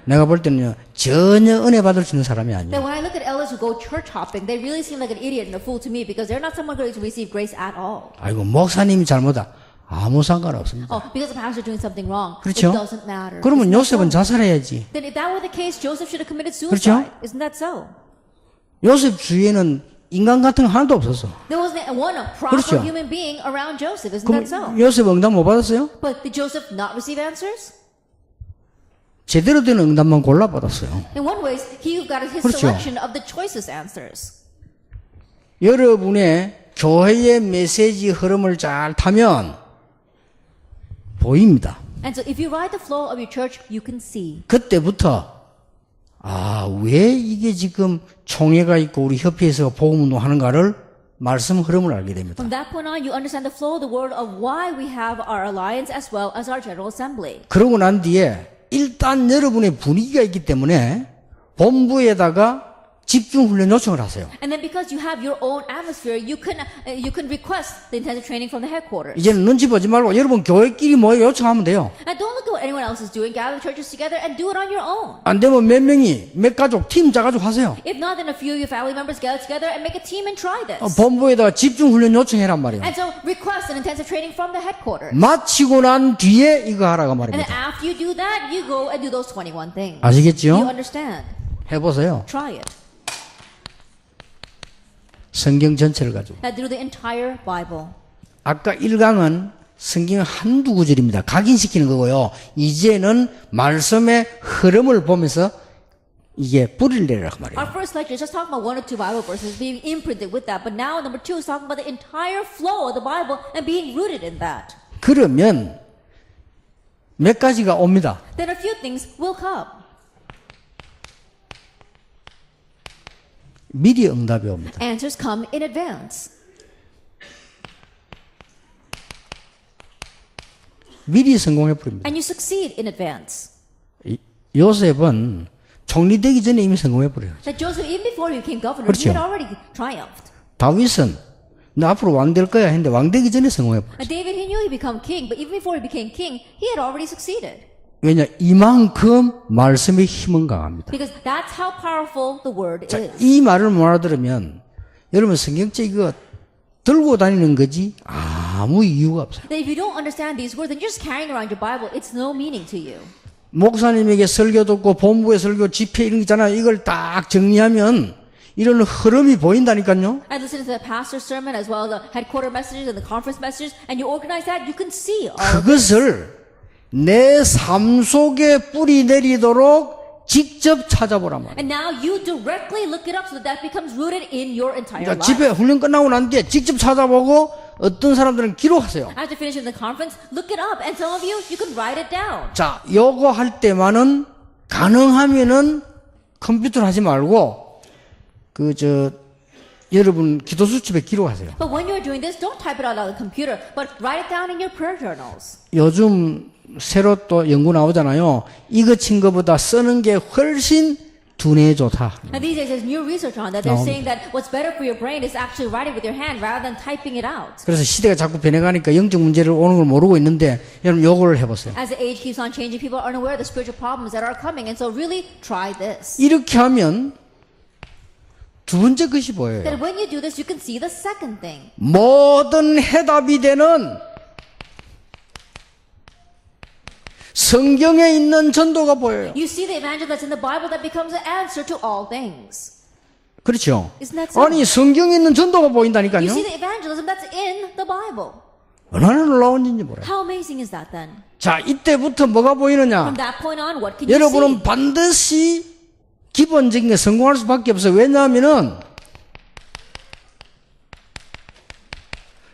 내가 볼 때는요 전혀 은혜 받을 수 있는 사람이 That 아니에요. when I look at elders who go church hopping, they really seem like an idiot and a fool to me because they're not someone going to receive grace at all. 아이고 목사님이 잘못하 아무 상관없습니다. Oh, because the pastor doing something wrong, 그렇죠? it doesn't matter. 그러면 Isn't that 요셉은 so? 자살해야지. Then if that were the case, Joseph should have committed 그렇죠? suicide. Isn't that so? 요셉 주위에는 인간 같은 거 하나도 없었어. There wasn't one proper 그렇죠. human being around Joseph. Isn't 그럼 that so? 요셉 응답 못 받았어요? But did Joseph not receive answers? 제대로 된 응답만 골라 받았어요. In one way, he got his 그렇죠. selection of the choicest answers. 여러분의 교회의 메시지 흐름을 잘 타면 보입니다. And so if you ride the flow of your church, you can see. 그때부터 왜 이게 지금 총회가 있고 우리 협회에서 복음운동 하는가를 말씀 흐름을 알게 됩니다. From that point on, you understand the flow of the word of why we have our alliance as well as our general assembly. 그러고 난 뒤에 일단 여러분의 분위기가 있기 때문에 본부에다가 집중 훈련 요청을 하세요. And then because you have your own atmosphere, you can request the intensive training from the headquarters. 이제는 눈치 보지 말고 여러분 교회끼리 모여 요청하면 돼요. And don't look at what anyone else is doing. Gather the churches together and do it on your own. 안 되면 몇 명이 몇 가족 팀 짜가지고 하세요. If not, then a few of your family members gather together and make a team and try this. 본부에다가 집중 훈련 요청해란 말이에요. And so request an intensive training from the headquarters. 마치고 난 뒤에 이거 하라고 And then 말입니다. after you do that, you go and do those 21 things. 아시겠죠? You understand? 해보세요. Try it. 성경 전체를 가지고. That through the entire Bible. 아까 1강은 성경 한두 구절입니다. 각인시키는 거고요. 이제는 말씀의 흐름을 보면서 이게 뿌리를 내리라고 말이에요. Our first lecture is just talking about 1 or 2 Bible verses being imprinted with that. But now number 2 is talking about the entire flow of the Bible and being rooted in that. 그러면 몇 가지가 옵니다. Then a few things will come. 미리 응답이 옵니다. Answers come in advance. 미리 성공해 버립니다. And you succeed in advance. 요셉은 총리 되기 전에 이미 성공해 버려요. That Joseph, even before he became governor, he 그렇죠. had already triumphed. 다윗은 너 앞으로 왕 될 거야 했는데 왕 되기 전에 성공해 버려요. And David, he knew he'd become king, but even before he became king, he had already succeeded. 왜냐 이만큼 말씀의 힘은 강합니다. Because that's how powerful the word 자, is. 이 말을 못 알아들으면 여러분 성경책 이거 들고 다니는 거지 아무 이유가 없어요. That if you don't understand these words, then you're just carrying around your Bible. It's no meaning to you. 목사님에게 설교 듣고 본부의 설교 집회 이런 거 있잖아요. 이걸 딱 정리하면 이런 흐름이 보인다니까요. I listen to the pastor's sermon as well as the headquarter messages and the conference messages, and you organize that, you can see all of it. 그것을 내 삶 속에 뿌리 내리도록 직접 찾아보란 말이에요. And now you directly look it up so that becomes rooted in your entire 그러니까 life. 집회 훈련 끝나고 난 뒤에 직접 찾아보고 어떤 사람들은 기록하세요. After finishing the conference, look it up, and some of you can write it down. 자, 요거 할 때만은 가능하면은 컴퓨터로 하지 말고 여러분 기도 수첩에 기록하세요. But when you're doing this, don't type it out on the computer, but write it down in your prayer journals. 요즘 새로 또 연구 나오잖아요. 이거 친 거보다 쓰는 게 훨씬 두뇌에 좋다. And these days, there's new research on that. They're saying that what's better for your brain is actually writing with your hand rather than typing it out. 그래서 시대가 자꾸 변해가니까 영적 문제를 오는 걸 모르고 있는데 여러분 요거를 해보세요. As the age keeps on changing, people are unaware of the spiritual problems that are coming. And so really try this. 이렇게 하면 두 번째 것이 보여요. That when you do this, you can see the second thing. 모든 해답이 되는 성경에 있는 전도가 보여요. You see the evangel that's in the Bible that becomes an answer to all things. 그렇죠? Isn't that so? 아니 성경에 있는 전도가 보인다니까요. You see the evangelism that's in the Bible. 얼마나 놀라운 일인지 몰라요. How amazing is that then? 자, 이때부터 뭐가 보이느냐? From that point on, what can you 여러분은 see? 반드시 기본적인 게 성공할 수밖에 없어요. 왜냐하면은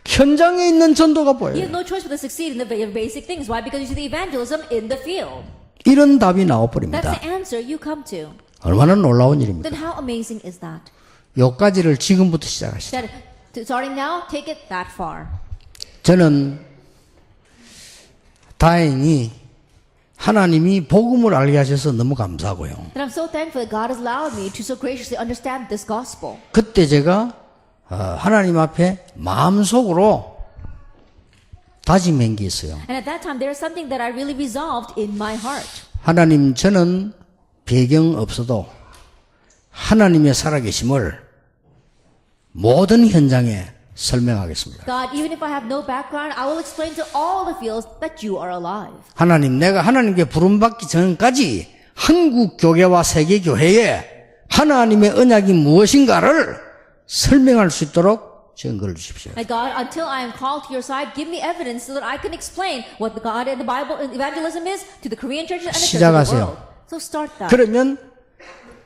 현장에 있는 전도가 You 보여요. have no choice but to succeed in the very basic things. Why? Because you see the evangelism in the field. 이런 답이 That's 나와버립니다. the answer you come to. 얼마나 놀라운 일입니까? Then how amazing is that? 요까지를 지금부터 시작하시죠. That starting now, take it that far. 저는 다행히 하나님이 복음을 알게 하셔서 너무 감사하고요. And I'm so thankful that God has allowed me to so graciously understand this gospel. 그때 제가 하나님 앞에 마음속으로 다짐한 게 있어요. And at that time, there is something that I really resolved in my heart. 하나님, 저는 배경 없어도 하나님의 살아계심을 모든 현장에 설명하겠습니다. God, even if I have no background, I will explain to all the fields that you are alive. 하나님, 내가 하나님께 부름받기 전까지 한국 교회와 세계 교회에 하나님의 언약이 무엇인가를 설명할 수 있도록 증거를 주십시오. My God, until I am called to your side, give me evidence so that I can explain what the God and the Bible and evangelism is to the Korean churches and the churches of the 시작하세요. world. So start that. 그러면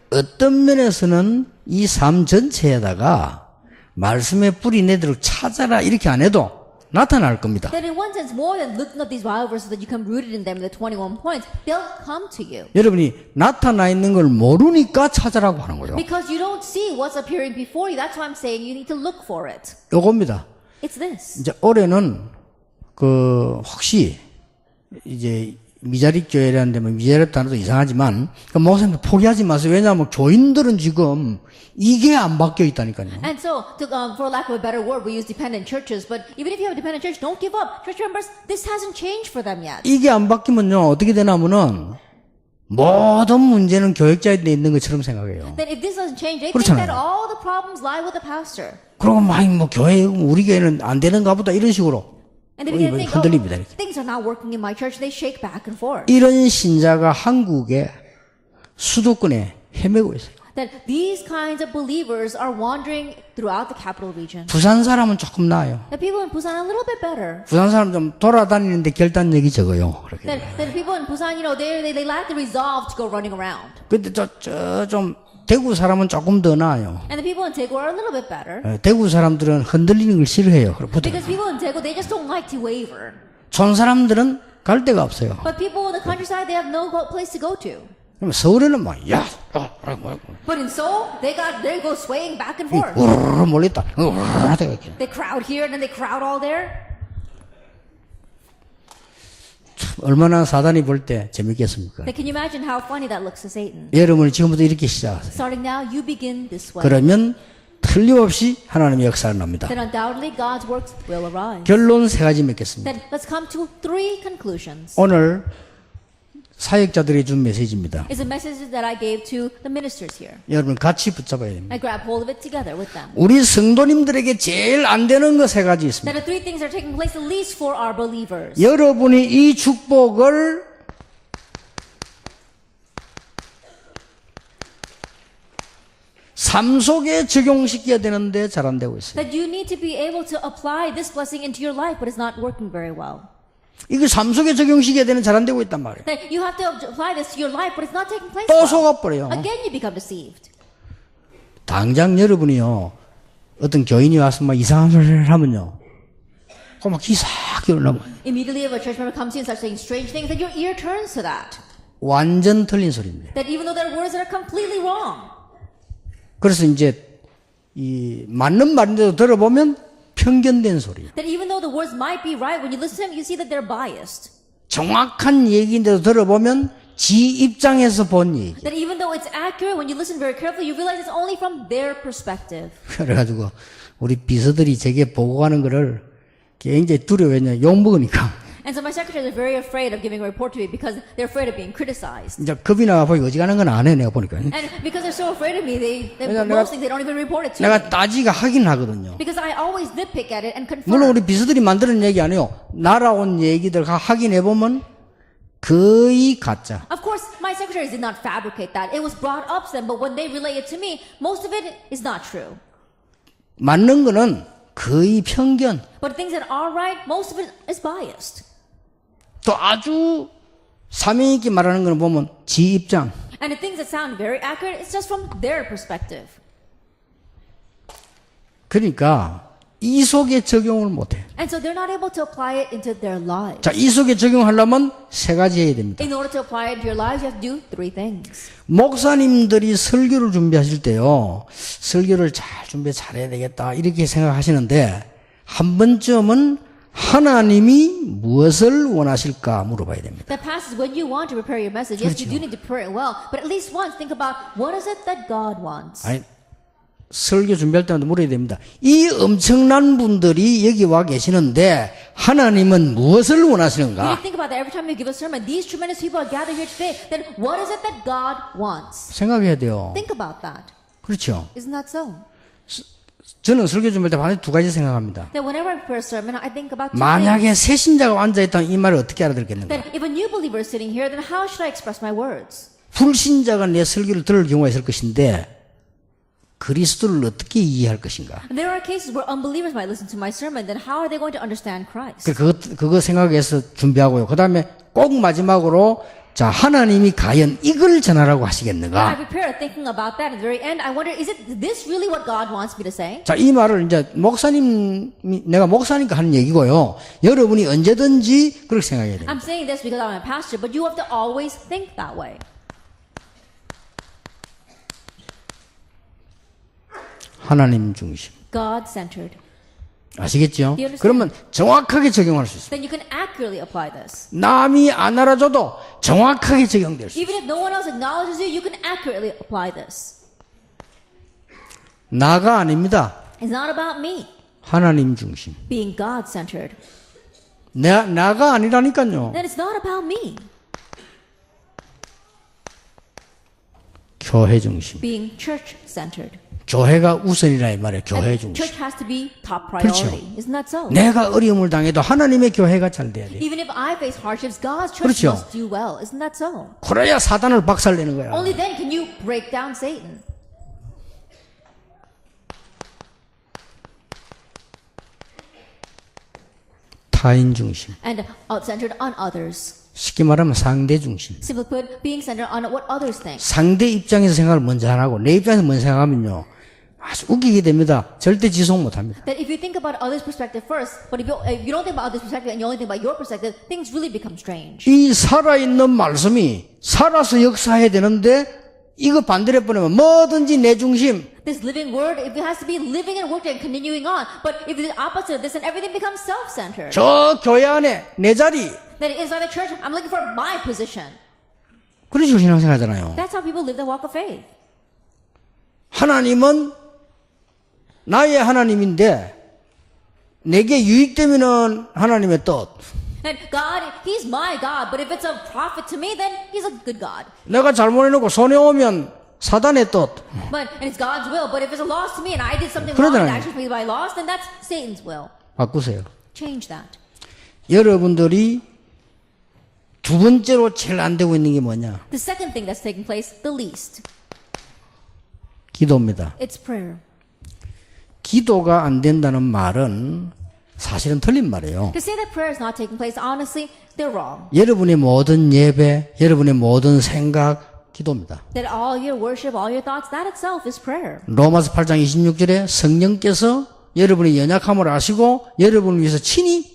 어떤 면에서는 이 삶 전체에다가 말씀의 뿌리 내도록 찾아라 이렇게 안 해도 나타날 겁니다. That in one sense, more than looking at these Bible verses that you come rooted in them, the 21 points, they'll come to you. 여러분이 나타나 있는 걸 모르니까 찾아라고 하는 거죠. Because you don't see what's appearing before you. That's why I'm saying you need to look for it. 요겁니다. It's this. 이제 올해는 혹시 이제 미자립 교회라는 데면 미자립 단어도 이상하지만 목사님들 포기하지 마세요. 왜냐하면 교인들은 지금 이게 안 바뀌어 있다니까요. And so, for lack of a better word, we use dependent churches. But even if you have a dependent church, don't give up. Church members, this hasn't changed for them yet. 이게 안 바뀌면요 어떻게 되냐면은 모든 문제는 교역자에 있는 것처럼 생각해요. Then if this doesn't change, they think 그렇잖아요. that all the problems lie with the pastor. 그리고 막 뭐 교회 우리 교회는 안 되는가 보다 이런 식으로 And they begin to think, 흔들립니다. oh, things are not working in my church. They shake back and forth. 이런 신자가 한국의 수도권에 헤매고 있어요. That these kinds of believers are wandering throughout the capital region. 부산 사람은 조금 나아요. The people in Busan are a little bit better. 부산 사람 좀 돌아다니는데 결단력이 적어요. 그렇게. That people in Busan, they lack the resolve to go running around. 근데 좀 대구 사람은 조금 더 나아요. And the people in Daegu are a little bit better. 대구 사람들은 흔들리는 걸 싫어해요. Because people in Daegu, they just don't like to waver. 촌 사람들은 갈 데가 없어요. But people in the countryside, they have no place to go to. 그럼 서울에는 막 But in Seoul, they go swaying back and forth. 우르르 몰렸다. They crowd here and then they crowd all there. 얼마나 사단이 볼 때 재밌겠습니까? Then can you imagine how funny that looks to Satan? 여러분이 지금부터 이렇게 시작하세요. Starting now, you begin this way. 그러면 틀림없이 하나님의 역사를 납니다. Then undoubtedly God's works will arise. 결론 세 가지 맺겠습니다. Then let's come to 3 conclusions. 오늘 사역자들이 준 메시지입니다. It's a message that I gave to the ministers here. 여러분 같이 붙잡아야 됩니다. I grab hold of it together with them. 우리 성도님들에게 제일 안 되는 거 세 가지 있습니다. There are 3 things that are taking place at least for our believers. 여러분이 이 축복을 삶 속에 적용시켜야 되는데 잘 안 되고 있어요. That you need to be able to apply this blessing into your life, but it's not working very well. 이거 삶 속에 적용시켜야 되는 잘 안 되고 있단 말이에요. That you have to apply this to your life, but it's not taking place 또 well. 속아버려요. Again, you become deceived. 당장 여러분이요 어떤 교인이 와서 막 이상한 소리를 하면요 그막 기사 기울나면 Immediately, if a church member comes to you and starts saying strange things, then your ear turns to that. 완전 틀린 소리입니다. That even though there are words that are completely wrong. 그래서 이제 이 맞는 말인데도 들어보면 편견된 소리. That even though the words might be right, when you listen to them, you see that they're biased. 정확한 얘기인데도 들어보면 지 입장에서 본 얘기. That even though it's accurate, when you listen very carefully, you realize it's only from their perspective. 그래가지고 우리 비서들이 제게 보고하는 거를 굉장히 두려워했냐. 욕먹으니까. And so my secretaries are very afraid of giving a report to me because they're afraid of being criticized. 이제 겁이 나고 어지간한 건 안 해, 내가 보니까. And because they're so afraid of me, they 왜냐면 most things they don't even report it to me. 내가 따지가 하긴 하거든요. Because I always nitpick at it and 물론 confirm. 우리 비서들이 만드는 얘기 아니에요. 날아온 얘기들 확인해보면 거의 가짜. Of course, my secretaries did not fabricate that. It was brought up to them, but when they relay it to me, most of it is not true. 맞는 거는 거의 편견. But things that are right, most of it is biased. 또 아주 사명 있게 말하는 걸 보면 지 입장. And the things that sound very accurate, it's just from their perspective. 그러니까 이 속에 적용을 못해. And so they're not able to apply it into their lives. 자, 이 속에 적용하려면 세 가지 해야 됩니다. In order to apply it into your lives, you have to do three things. 목사님들이 설교를 준비하실 때요, 설교를 잘 준비 잘해야 되겠다 이렇게 생각하시는데 한 번쯤은 하나님이 무엇을 원하실까 물어봐야 됩니다. That passes when you want to prepare your message. Yes, you do need to prepare it well, but at least once think about what is it that God wants. 아니, 설교 준비할 때마다 물어야 됩니다. 이 엄청난 분들이 여기 와 계시는데 하나님은 무엇을 You 원하시는가? need to think about that every time you give a sermon. These tremendous people are gathered here today. Then what is it that God wants? 생각해야 돼요. Think about that. 그렇죠. Isn't that so? 저는 설교 준비할 때 반드시 두 가지 생각합니다. That whenever I prepare a sermon, I think about two things. 만약에 새 신자가 앉아있다면 이 말을 어떻게 알아듣겠는가? That if a new believer is sitting here, then how should I express my words? 불신자가 내 설교를 들을 경우가 있을 것인데 그리스도를 어떻게 이해할 것인가? And there are cases where unbelievers might listen to my sermon. Then how are they going to understand Christ? 그거 생각해서 준비하고요. 그 다음에 꼭 마지막으로 자, 하나님이 과연 이걸 전하라고 I 하시겠는가? prepare thinking about that. At the very end, I wonder, is this really what God wants me to say? 자, 이 말을 이제 내가 목사니까 하는 얘기고요. 여러분이 언제든지 그렇게 생각해야 됩니다. I'm saying this because I'm a pastor, but you have to always think that way. 하나님 중심. God-centered. 아시겠죠? Do you understand? 그러면 정확하게 적용할 수 있어요. Then you can accurately apply this. 남이 안 알아줘도 정확하게 적용될 수 있어요. Even if no one else acknowledges you, you can accurately apply this. 나가 아닙니다. It's not about me 하나님 중심. being God-centered. 나가 아니라니까요. Then it's not about me 교회 중심. being church-centered. 교회가 우선이라 이 말이에요. 교회 And 중심. church has to be top 그렇죠. priority. Isn't that so? 내가 어려움을 당해도 하나님의 교회가 잘 돼야 돼요. Even if I face hardships, God's church 그렇죠. must do well. Isn't that so? 그래야 사단을 박살내는 거야. Only then can you break down Satan. 타인 중심. And centered on others. 쉽게 말하면 상대 중심. Simply put, being centered on what others think. 상대 입장에서 생각을 먼저 안 하고 내 입장에서 먼저 생각하면요. 아주 웃기게 됩니다. 절대 지속 못합니다. That if you think about others' perspective first, but if you don't think about others' perspective and you only think about your perspective, things really become strange. 이 살아있는 말씀이 살아서 역사해야 되는데 이거 반대로 해버리면 뭐든지 내 중심. This living word, if it has to be living and working and continuing on, but if it's the opposite of this, then everything becomes self-centered. 저 교회 안에 내 자리. Then inside the church, I'm looking for my position. 그런 식으로 신앙생활하잖아요. That's how people live the walk of faith. 하나님은 나의 하나님인데 내게 유익되면은 하나님의 뜻. And God, He's my God, but if it's a profit to me, then He's a good God. 내가 잘못해놓고 손해 오면 사단의 뜻. And it's God's will, but if it's a loss to me and I did something wrong 그러잖아요. and actually made my loss, then that's Satan's will. 바꾸세요. Change that. 여러분들이 두 번째로 제일 안 되고 있는 게 뭐냐? The second thing that's taking place, the least, 기도입니다. it's prayer. 기도가 안 된다는 말은 사실은 틀린 말이에요. To say that prayer is not taking place, honestly, they're wrong. 여러분의 모든 예배, 여러분의 모든 생각, 기도입니다. That all your worship, all your thoughts, that itself is prayer. 로마서 8장 26절에 성령께서 여러분의 연약함을 아시고 여러분을 위해서 친히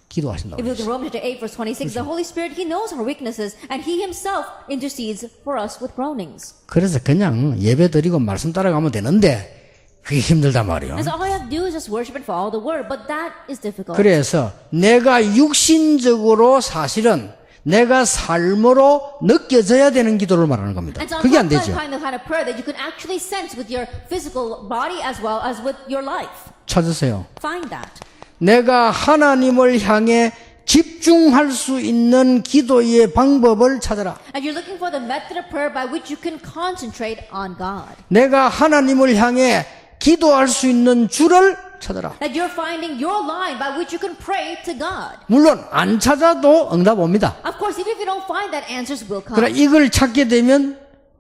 기도하신다고 If you look 했어요. at Romans chapter 8, verse 26, the Holy Spirit, He knows our weaknesses, and He Himself intercedes for us with groanings. 그래서 그냥 예배 드리고 말씀 따라가면 되는데 그게 힘들단 말이에요. And so all you have to do is just worship and follow the word, but that is difficult. 그래서 내가 육신적으로 사실은 내가 삶으로 느껴져야 되는 기도를 말하는 겁니다. And so I'm 그게 안 talking 되죠. about the kind of prayer that you can actually sense with your physical body as well as with your life. 찾으세요. Find that. 내가 하나님을 향해 집중할 수 있는 기도의 방법을 찾아라. And you're looking for the method of prayer by which you can concentrate on God. 내가 하나님을 향해 기도할 수 있는 줄을 찾아라. That you're finding your line by which you can pray to God. 물론 안 찾아도 응답 옵니다. Of course, even if you don't find that, answers will come. 그러나 이걸 찾게 되면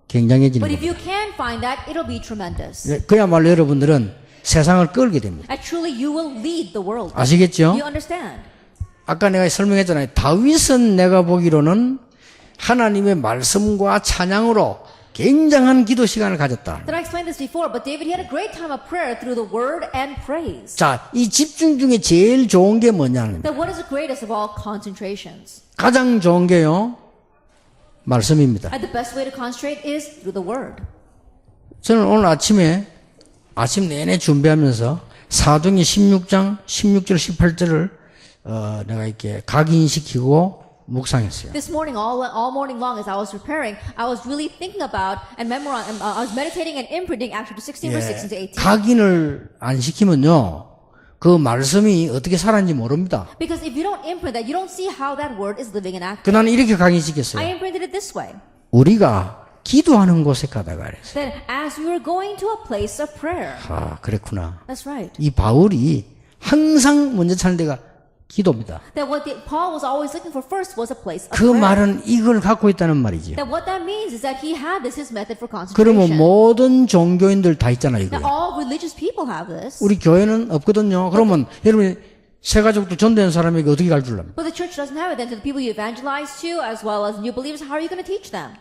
굉장해지는 But if 겁니다. you can find that, it'll be tremendous. 그야말로 여러분들은 세상을 끌게 됩니다. And truly, you will lead the world. 아시겠죠? You understand? 아까 내가 설명했잖아요. 다윗은 내가 보기로는 하나님의 말씀과 찬양으로 굉장한 기도 시간을 가졌다. That I explained this before, but David, he had a great time of prayer through the word and praise. 자, 이 집중 중에 제일 좋은 게 뭐냐는 That what is the greatest of all concentrations? 가장 좋은 게요. 말씀입니다. And the best way to concentrate is through the word. 저는 오늘 아침 내내 준비하면서 사도행전 16장 16절 18절을 내가 이렇게 각인시키고 묵상했어요. This morning, all morning long, as I was preparing, I was really thinking about and memorizing. I was meditating and imprinting actually to 16 verse 16 to 18. 각인을 안 시키면요. 그 말씀이 어떻게 살았는지 모릅니다. Because if you don't imprint that, you don't see how that word is living and active. 그 나는 이렇게 I 각인시켰어요. imprinted it this way. 우리가 기도하는 곳에 가다가 그랬어요. That as we were going to a place of prayer. 아, 그랬구나. That's right. 이 바울이 항상 먼저 찾는 데가 기도입니다. That what Paul was always looking for first was a place of 그 prayer. 말은 이걸 갖고 있다는 말이죠. That what that means is that he had this his method for 그러면 concentration. 모든 종교인들 다 있잖아요, That 이거. all religious people have this. 우리 교회는 없거든요. 그러면 여러분이 새 가족도 전도한 사람에게 어떻게 가르치려면? But the church doesn't have it. Then to the people you evangelize to, as well as new believers, how are you going to teach them?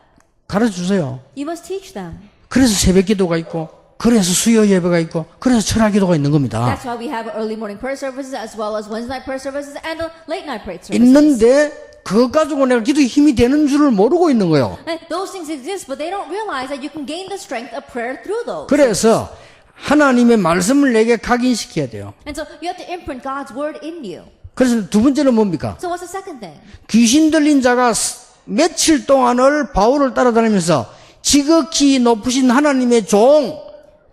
가르쳐 주세요. You must teach them. 그래서 새벽 기도가 있고, 그래서 수요 예배가 있고, 그래서 철학 기도가 있는 겁니다. That's why we have early morning prayer services, as well as Wednesday night prayer services, and late night prayer services. 있는데 그것 가지고 내가 기도에 힘이 되는 줄을 모르고 있는 거예요. And those things exist, but they don't realize that you can gain the strength of prayer through those. 그래서 하나님의 말씀을 내게 각인시켜야 돼요. And so you have to imprint God's word in you. 그래서 두 번째는 뭡니까? So what's the second thing? 귀신 들린 자가 며칠 동안을 바울을 따라다니면서 지극히 높으신 하나님의 종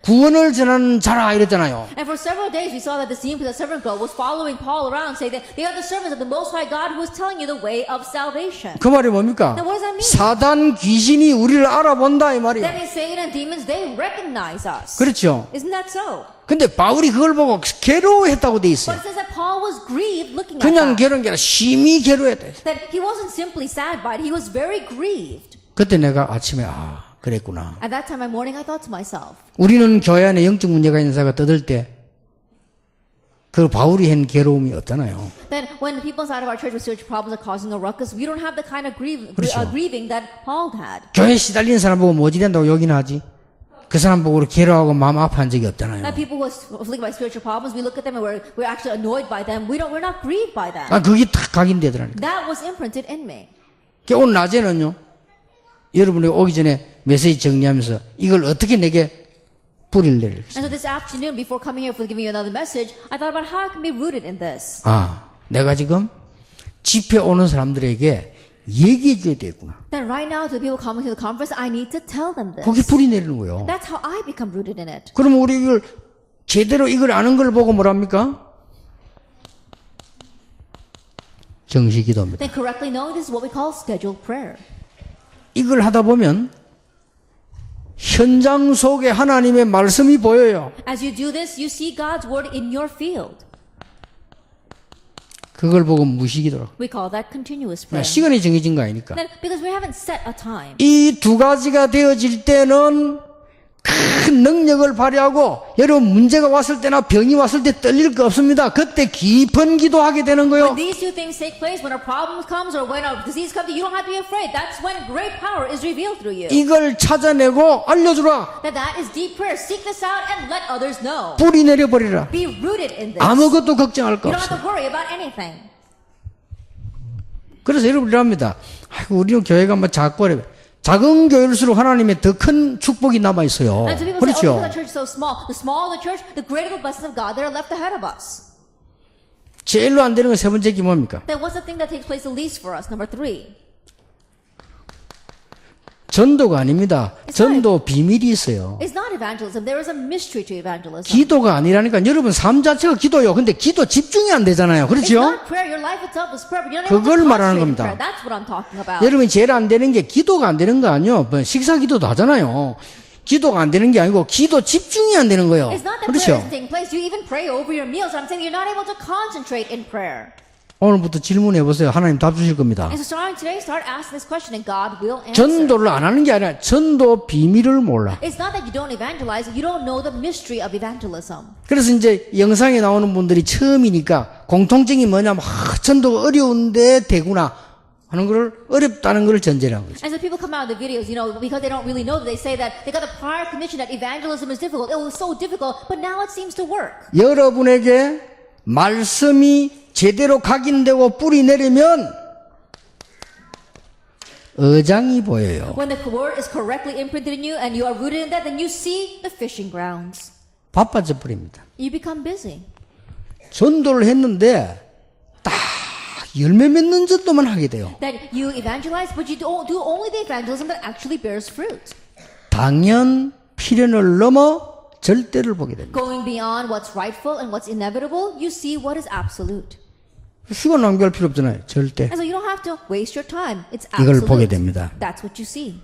구원을 전하는 자라 이랬잖아요. And for several days we saw that the demon-possessed servant girl was following Paul around, saying that they are the servants of the Most High God who is telling you the way of salvation. 그 말이 뭡니까? Now what does that mean? 사단 귀신이 우리를 알아본다 이 말이에요. That means Satan and demons, they recognize us. 그렇죠. Isn't that so? 근데 바울이 그걸 보고 괴로워했다고 돼 But 있어요. it says that Paul was grieved looking at 그냥 that. 괴로운 게 아니라 심히 괴로워했다. That he wasn't simply sad by it, he was very grieved. 그때 내가 아침에 그랬구나. At that time, that morning, I thought to myself, 우리는 교회 안에 영적 문제가 있는 사람가 떠들 때 그 바울이 한 괴로움이 없잖아요. that when people inside of our church with spiritual problems are causing a ruckus, we don't have the kind of 그렇죠. grieving that Paul had. 교회 시달리는 사람 보고 뭐지 된다고 욕이나 하지. 그 사람 보고 괴로워하고 마음 아파한 적이 없잖아요. That people who are afflicted by spiritual problems, we look at them and we're actually annoyed by them. We're not grieved by them. 그게 탁 각인되더라니까. That was imprinted in me. 오늘 낮에는요. 여러분이 오기 전에 메시지 정리하면서 이걸 어떻게 내게 뿌리를 내리겠어요. And so this afternoon, before coming here for giving you another message, I thought about how I can be rooted in this. 내가 지금 집회 오는 사람들에게 얘기해 줘야 되겠구나. That right now, to the people coming to the conference, I need to tell them this. 그게 뿌리 내리는 거예요. That's how I become rooted in it. 그러면 우리 이걸 제대로 이걸 아는 걸 보고 뭐랍니까? 정시 기도입니다. Then correctly knowing this is what we call scheduled prayer. 이걸 하다 보면 현장 속에 하나님의 말씀이 보여요. As you do this, you see God's word in your field. 그걸 보고 무시기도라고. We call that continuous prayer. 시간이 정해진 거 아니니까. Then, because we haven't set a time. 이 두 가지가 되어질 때는 큰 능력을 발휘하고 여러분 문제가 왔을 때나 병이 왔을 때 떨릴 거 없습니다. 그때 깊은 기도하게 되는 거예요. When these two things take place, when a problem comes or when a disease comes, you don't have to be afraid. That's when great power is revealed through you. 이걸 찾아내고 알려주라. That is deep prayer. Seek this out and let others know. 뿌리 내려버리라. Be rooted in this. 아무것도 걱정할 거 You don't 없어. have to worry about anything. 그래서 여러분 이랍니다. 우리는 교회가 뭐 작은 교회일수록 하나님의 더 큰 축복이 남아 있어요. And so people say, 그렇죠? the church is so small. The smaller the church, the greater the blessings of God that are left ahead of us. 제일로 안 되는 건 세 번째 게 뭡니까? Then what's the thing that takes place the least for us? Number 3. 전도가 아닙니다. 전도 비밀이 있어요. It's not evangelism. There is a mystery to evangelism. 기도가 아니라니까 여러분 삶 자체가 기도요. 근데 기도 집중이 안 되잖아요. It's 그렇죠? not prayer. Your life itself is prayer, but you're not able 그걸 to 말하는 concentrate in 겁니다. prayer. That's what I'm talking about. 여러분이 제일 안 되는 게 기도가 안 되는 거 아니요. 뭐 식사 기도도 하잖아요. 기도가 안 되는 게 아니고 기도 집중이 안 되는 거예요. It's not that 그렇죠? prayer isn't taking place. You even pray over your meals. I'm saying you're not able to concentrate in prayer. 오늘부터 질문해 보세요. 하나님 답 주실 겁니다. And so starting today, start asking this question, and God will answer. 전도를 안 하는 게 아니라 전도 비밀을 몰라. It's not that you don't evangelize. You don't know the mystery of evangelism. 그래서 이제 영상에 나오는 분들이 처음이니까 공통점이 뭐냐면 전도가 어려운데 되구나 하는 걸 어렵다는 걸 전제로 한 거죠. And so people come out of the videos, because they don't really know, they say that they got a prior conviction that evangelism is difficult. It was so difficult, but now it seems to work. 여러분에게 말씀이 제대로 각인되고 뿌리 내리면 어장이 보여요. When the word is correctly imprinted in you and you are rooted in that, then you see the fishing grounds. 바빠져 버립니다. You become busy. 전도를 했는데 딱 열매 맺는 전도만 하게 돼요. That you evangelize, but you don't do only the evangelism that actually bears fruit. 당연 필연을 넘어 절대를 보게 됩니다. Going beyond what's rightful and what's inevitable, you see what is absolute. 시간 낭비할 필요 없잖아요. 절대. And so you don't have to waste your time. It's 이걸 보게 absolute. 됩니다. That's what you see.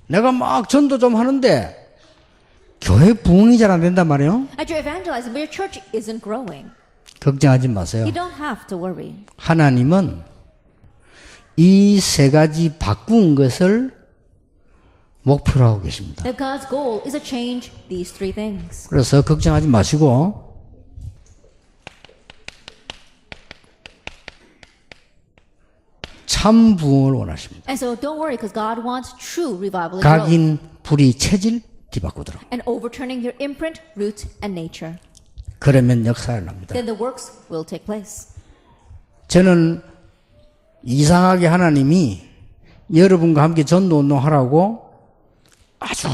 내가 막 전도 좀 하는데 교회 부흥이 잘 안 된단 말이에요. And you're evangelizing, but your church isn't growing. 걱정하지 마세요. You don't have to worry. 하나님은 이 세 가지 바꾼 것을 목표로 하고 계십니다. That God's goal is to change these 3 things. 그래서 걱정하지 마시고 참 부흥을 원하십니다. And so don't worry, because God wants true revival and growth. 각인, 불이, 체질 뒤바꾸도록. And overturning your imprint, root, and nature. 그러면 역사가 납니다. Then the works will take place. 저는 이상하게 하나님이 여러분과 함께 전도운동하라고 아주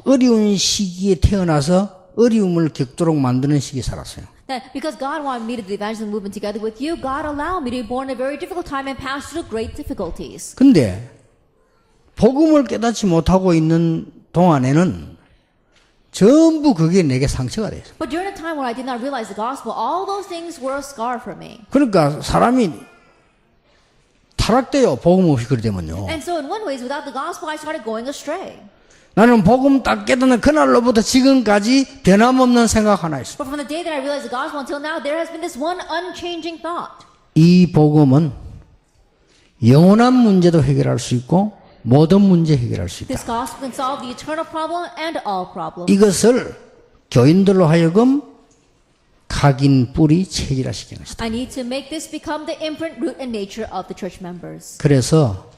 어려운 시기에 태어나서 어려움을 겪도록 만드는 시기에 살았어요. That because God wanted me to do the evangelism movement together with you, God allowed me to be born in a very difficult time and pass through great difficulties. 근데 복음을 깨닫지 못하고 있는 동안에는 전부 그게 내게 상처가 됐어요. But during a time when I did not realize the gospel, all those things were a scar for me. 그러니까 사람이 타락돼요. 복음 없이 그리 되면요. And so in one ways, without the gospel, I started going astray. 나는 복음 딱 깨닫는 그날로부터 지금까지 변함없는 생각 하나 있어요. But from the day that I realized the gospel until now, there has been this one unchanging thought. 이 복음은 영원한 문제도 해결할 수 있고 모든 문제 해결할 수 있다. This gospel can solve the eternal problem and all problems. 이것을 교인들로 하여금 각인 뿌리 체질화시키는 것이다. I need to make this become the imprint, root, and nature of the church members. 그래서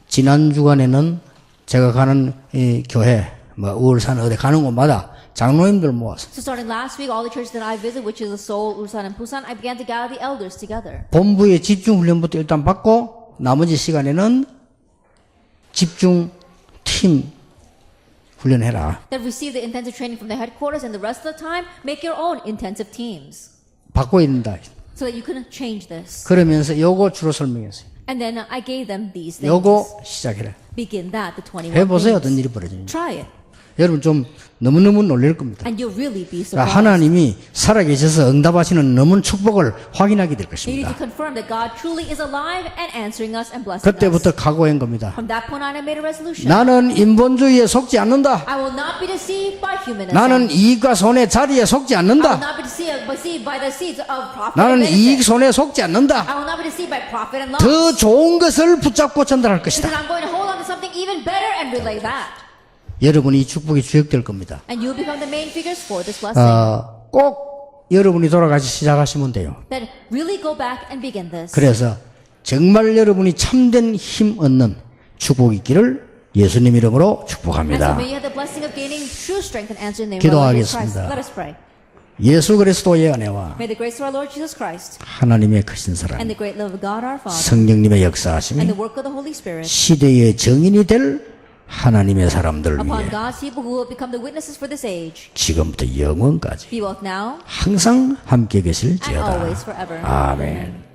지난 주간에는 제가 가는 이 교회, 울산 어디 가는 곳마다 장로님들 모아서 So starting last week, all the churches that I visit, which is Seoul, Ulsan, and Busan, I began to gather the elders together. 본부의 집중 훈련부터 일단 받고 나머지 시간에는 집중 팀 훈련해라. That receive the intensive training from the headquarters, and the rest of the time, make your own intensive teams. 바꿔야 된다. So that you can change this. 그러면서 요거 주로 설명했어요. And then I gave them these things. 요거 시작해라. Begin that, the 21 해보세요. things. 어떤 일이 벌어지는지. Try it. 여러분 좀 너무너무 놀랄 겁니다. And you'll really be 그러니까 surprised. 하나님이 살아계셔서 응답하시는 넘은 축복을 확인하게 될 You need 것입니다. to confirm that God truly is alive and answering us and blessing us. 그때부터 각오한 겁니다. From that point on, I made a resolution. 나는 인본주의에 속지 않는다. I will not be deceived by humanism. 나는 이익과 손의 자리에 속지 I will 않는다. not be deceived by the seeds of profit and 나는 이익 benefit. 손에 속지 않는다. I will not be deceived by profit and loss. 더 좋은 것을 붙잡고 전달할 Because 것이다. I'm going to hold on to something even better and relay that. 여러분이 이 축복이 주역될 겁니다. And you'll become the main figures for this blessing. 꼭 여러분이 돌아가시 시작하시면 돼요. Then really go back and begin this. 그래서 정말 여러분이 참된 힘 얻는 축복이 있기를 예수님 이름으로 And so 축복합니다. may you have the blessing of gaining true strength and answer in the name of our Lord Jesus Christ. 기도하겠습니다. Let us pray. 예수 그리스도의 은혜와 May the grace of our Lord Jesus Christ 하나님의 크신 사랑, and the great love of God our Father 성령님의 and 역사하심이 the work of the Holy Spirit 시대의 정인이 될 하나님의 사람들을 upon 위해 God's people who will become the witnesses for this age, 지금부터 영원까지 be both now 항상 함께 and 계실지어다. always forever. 아멘.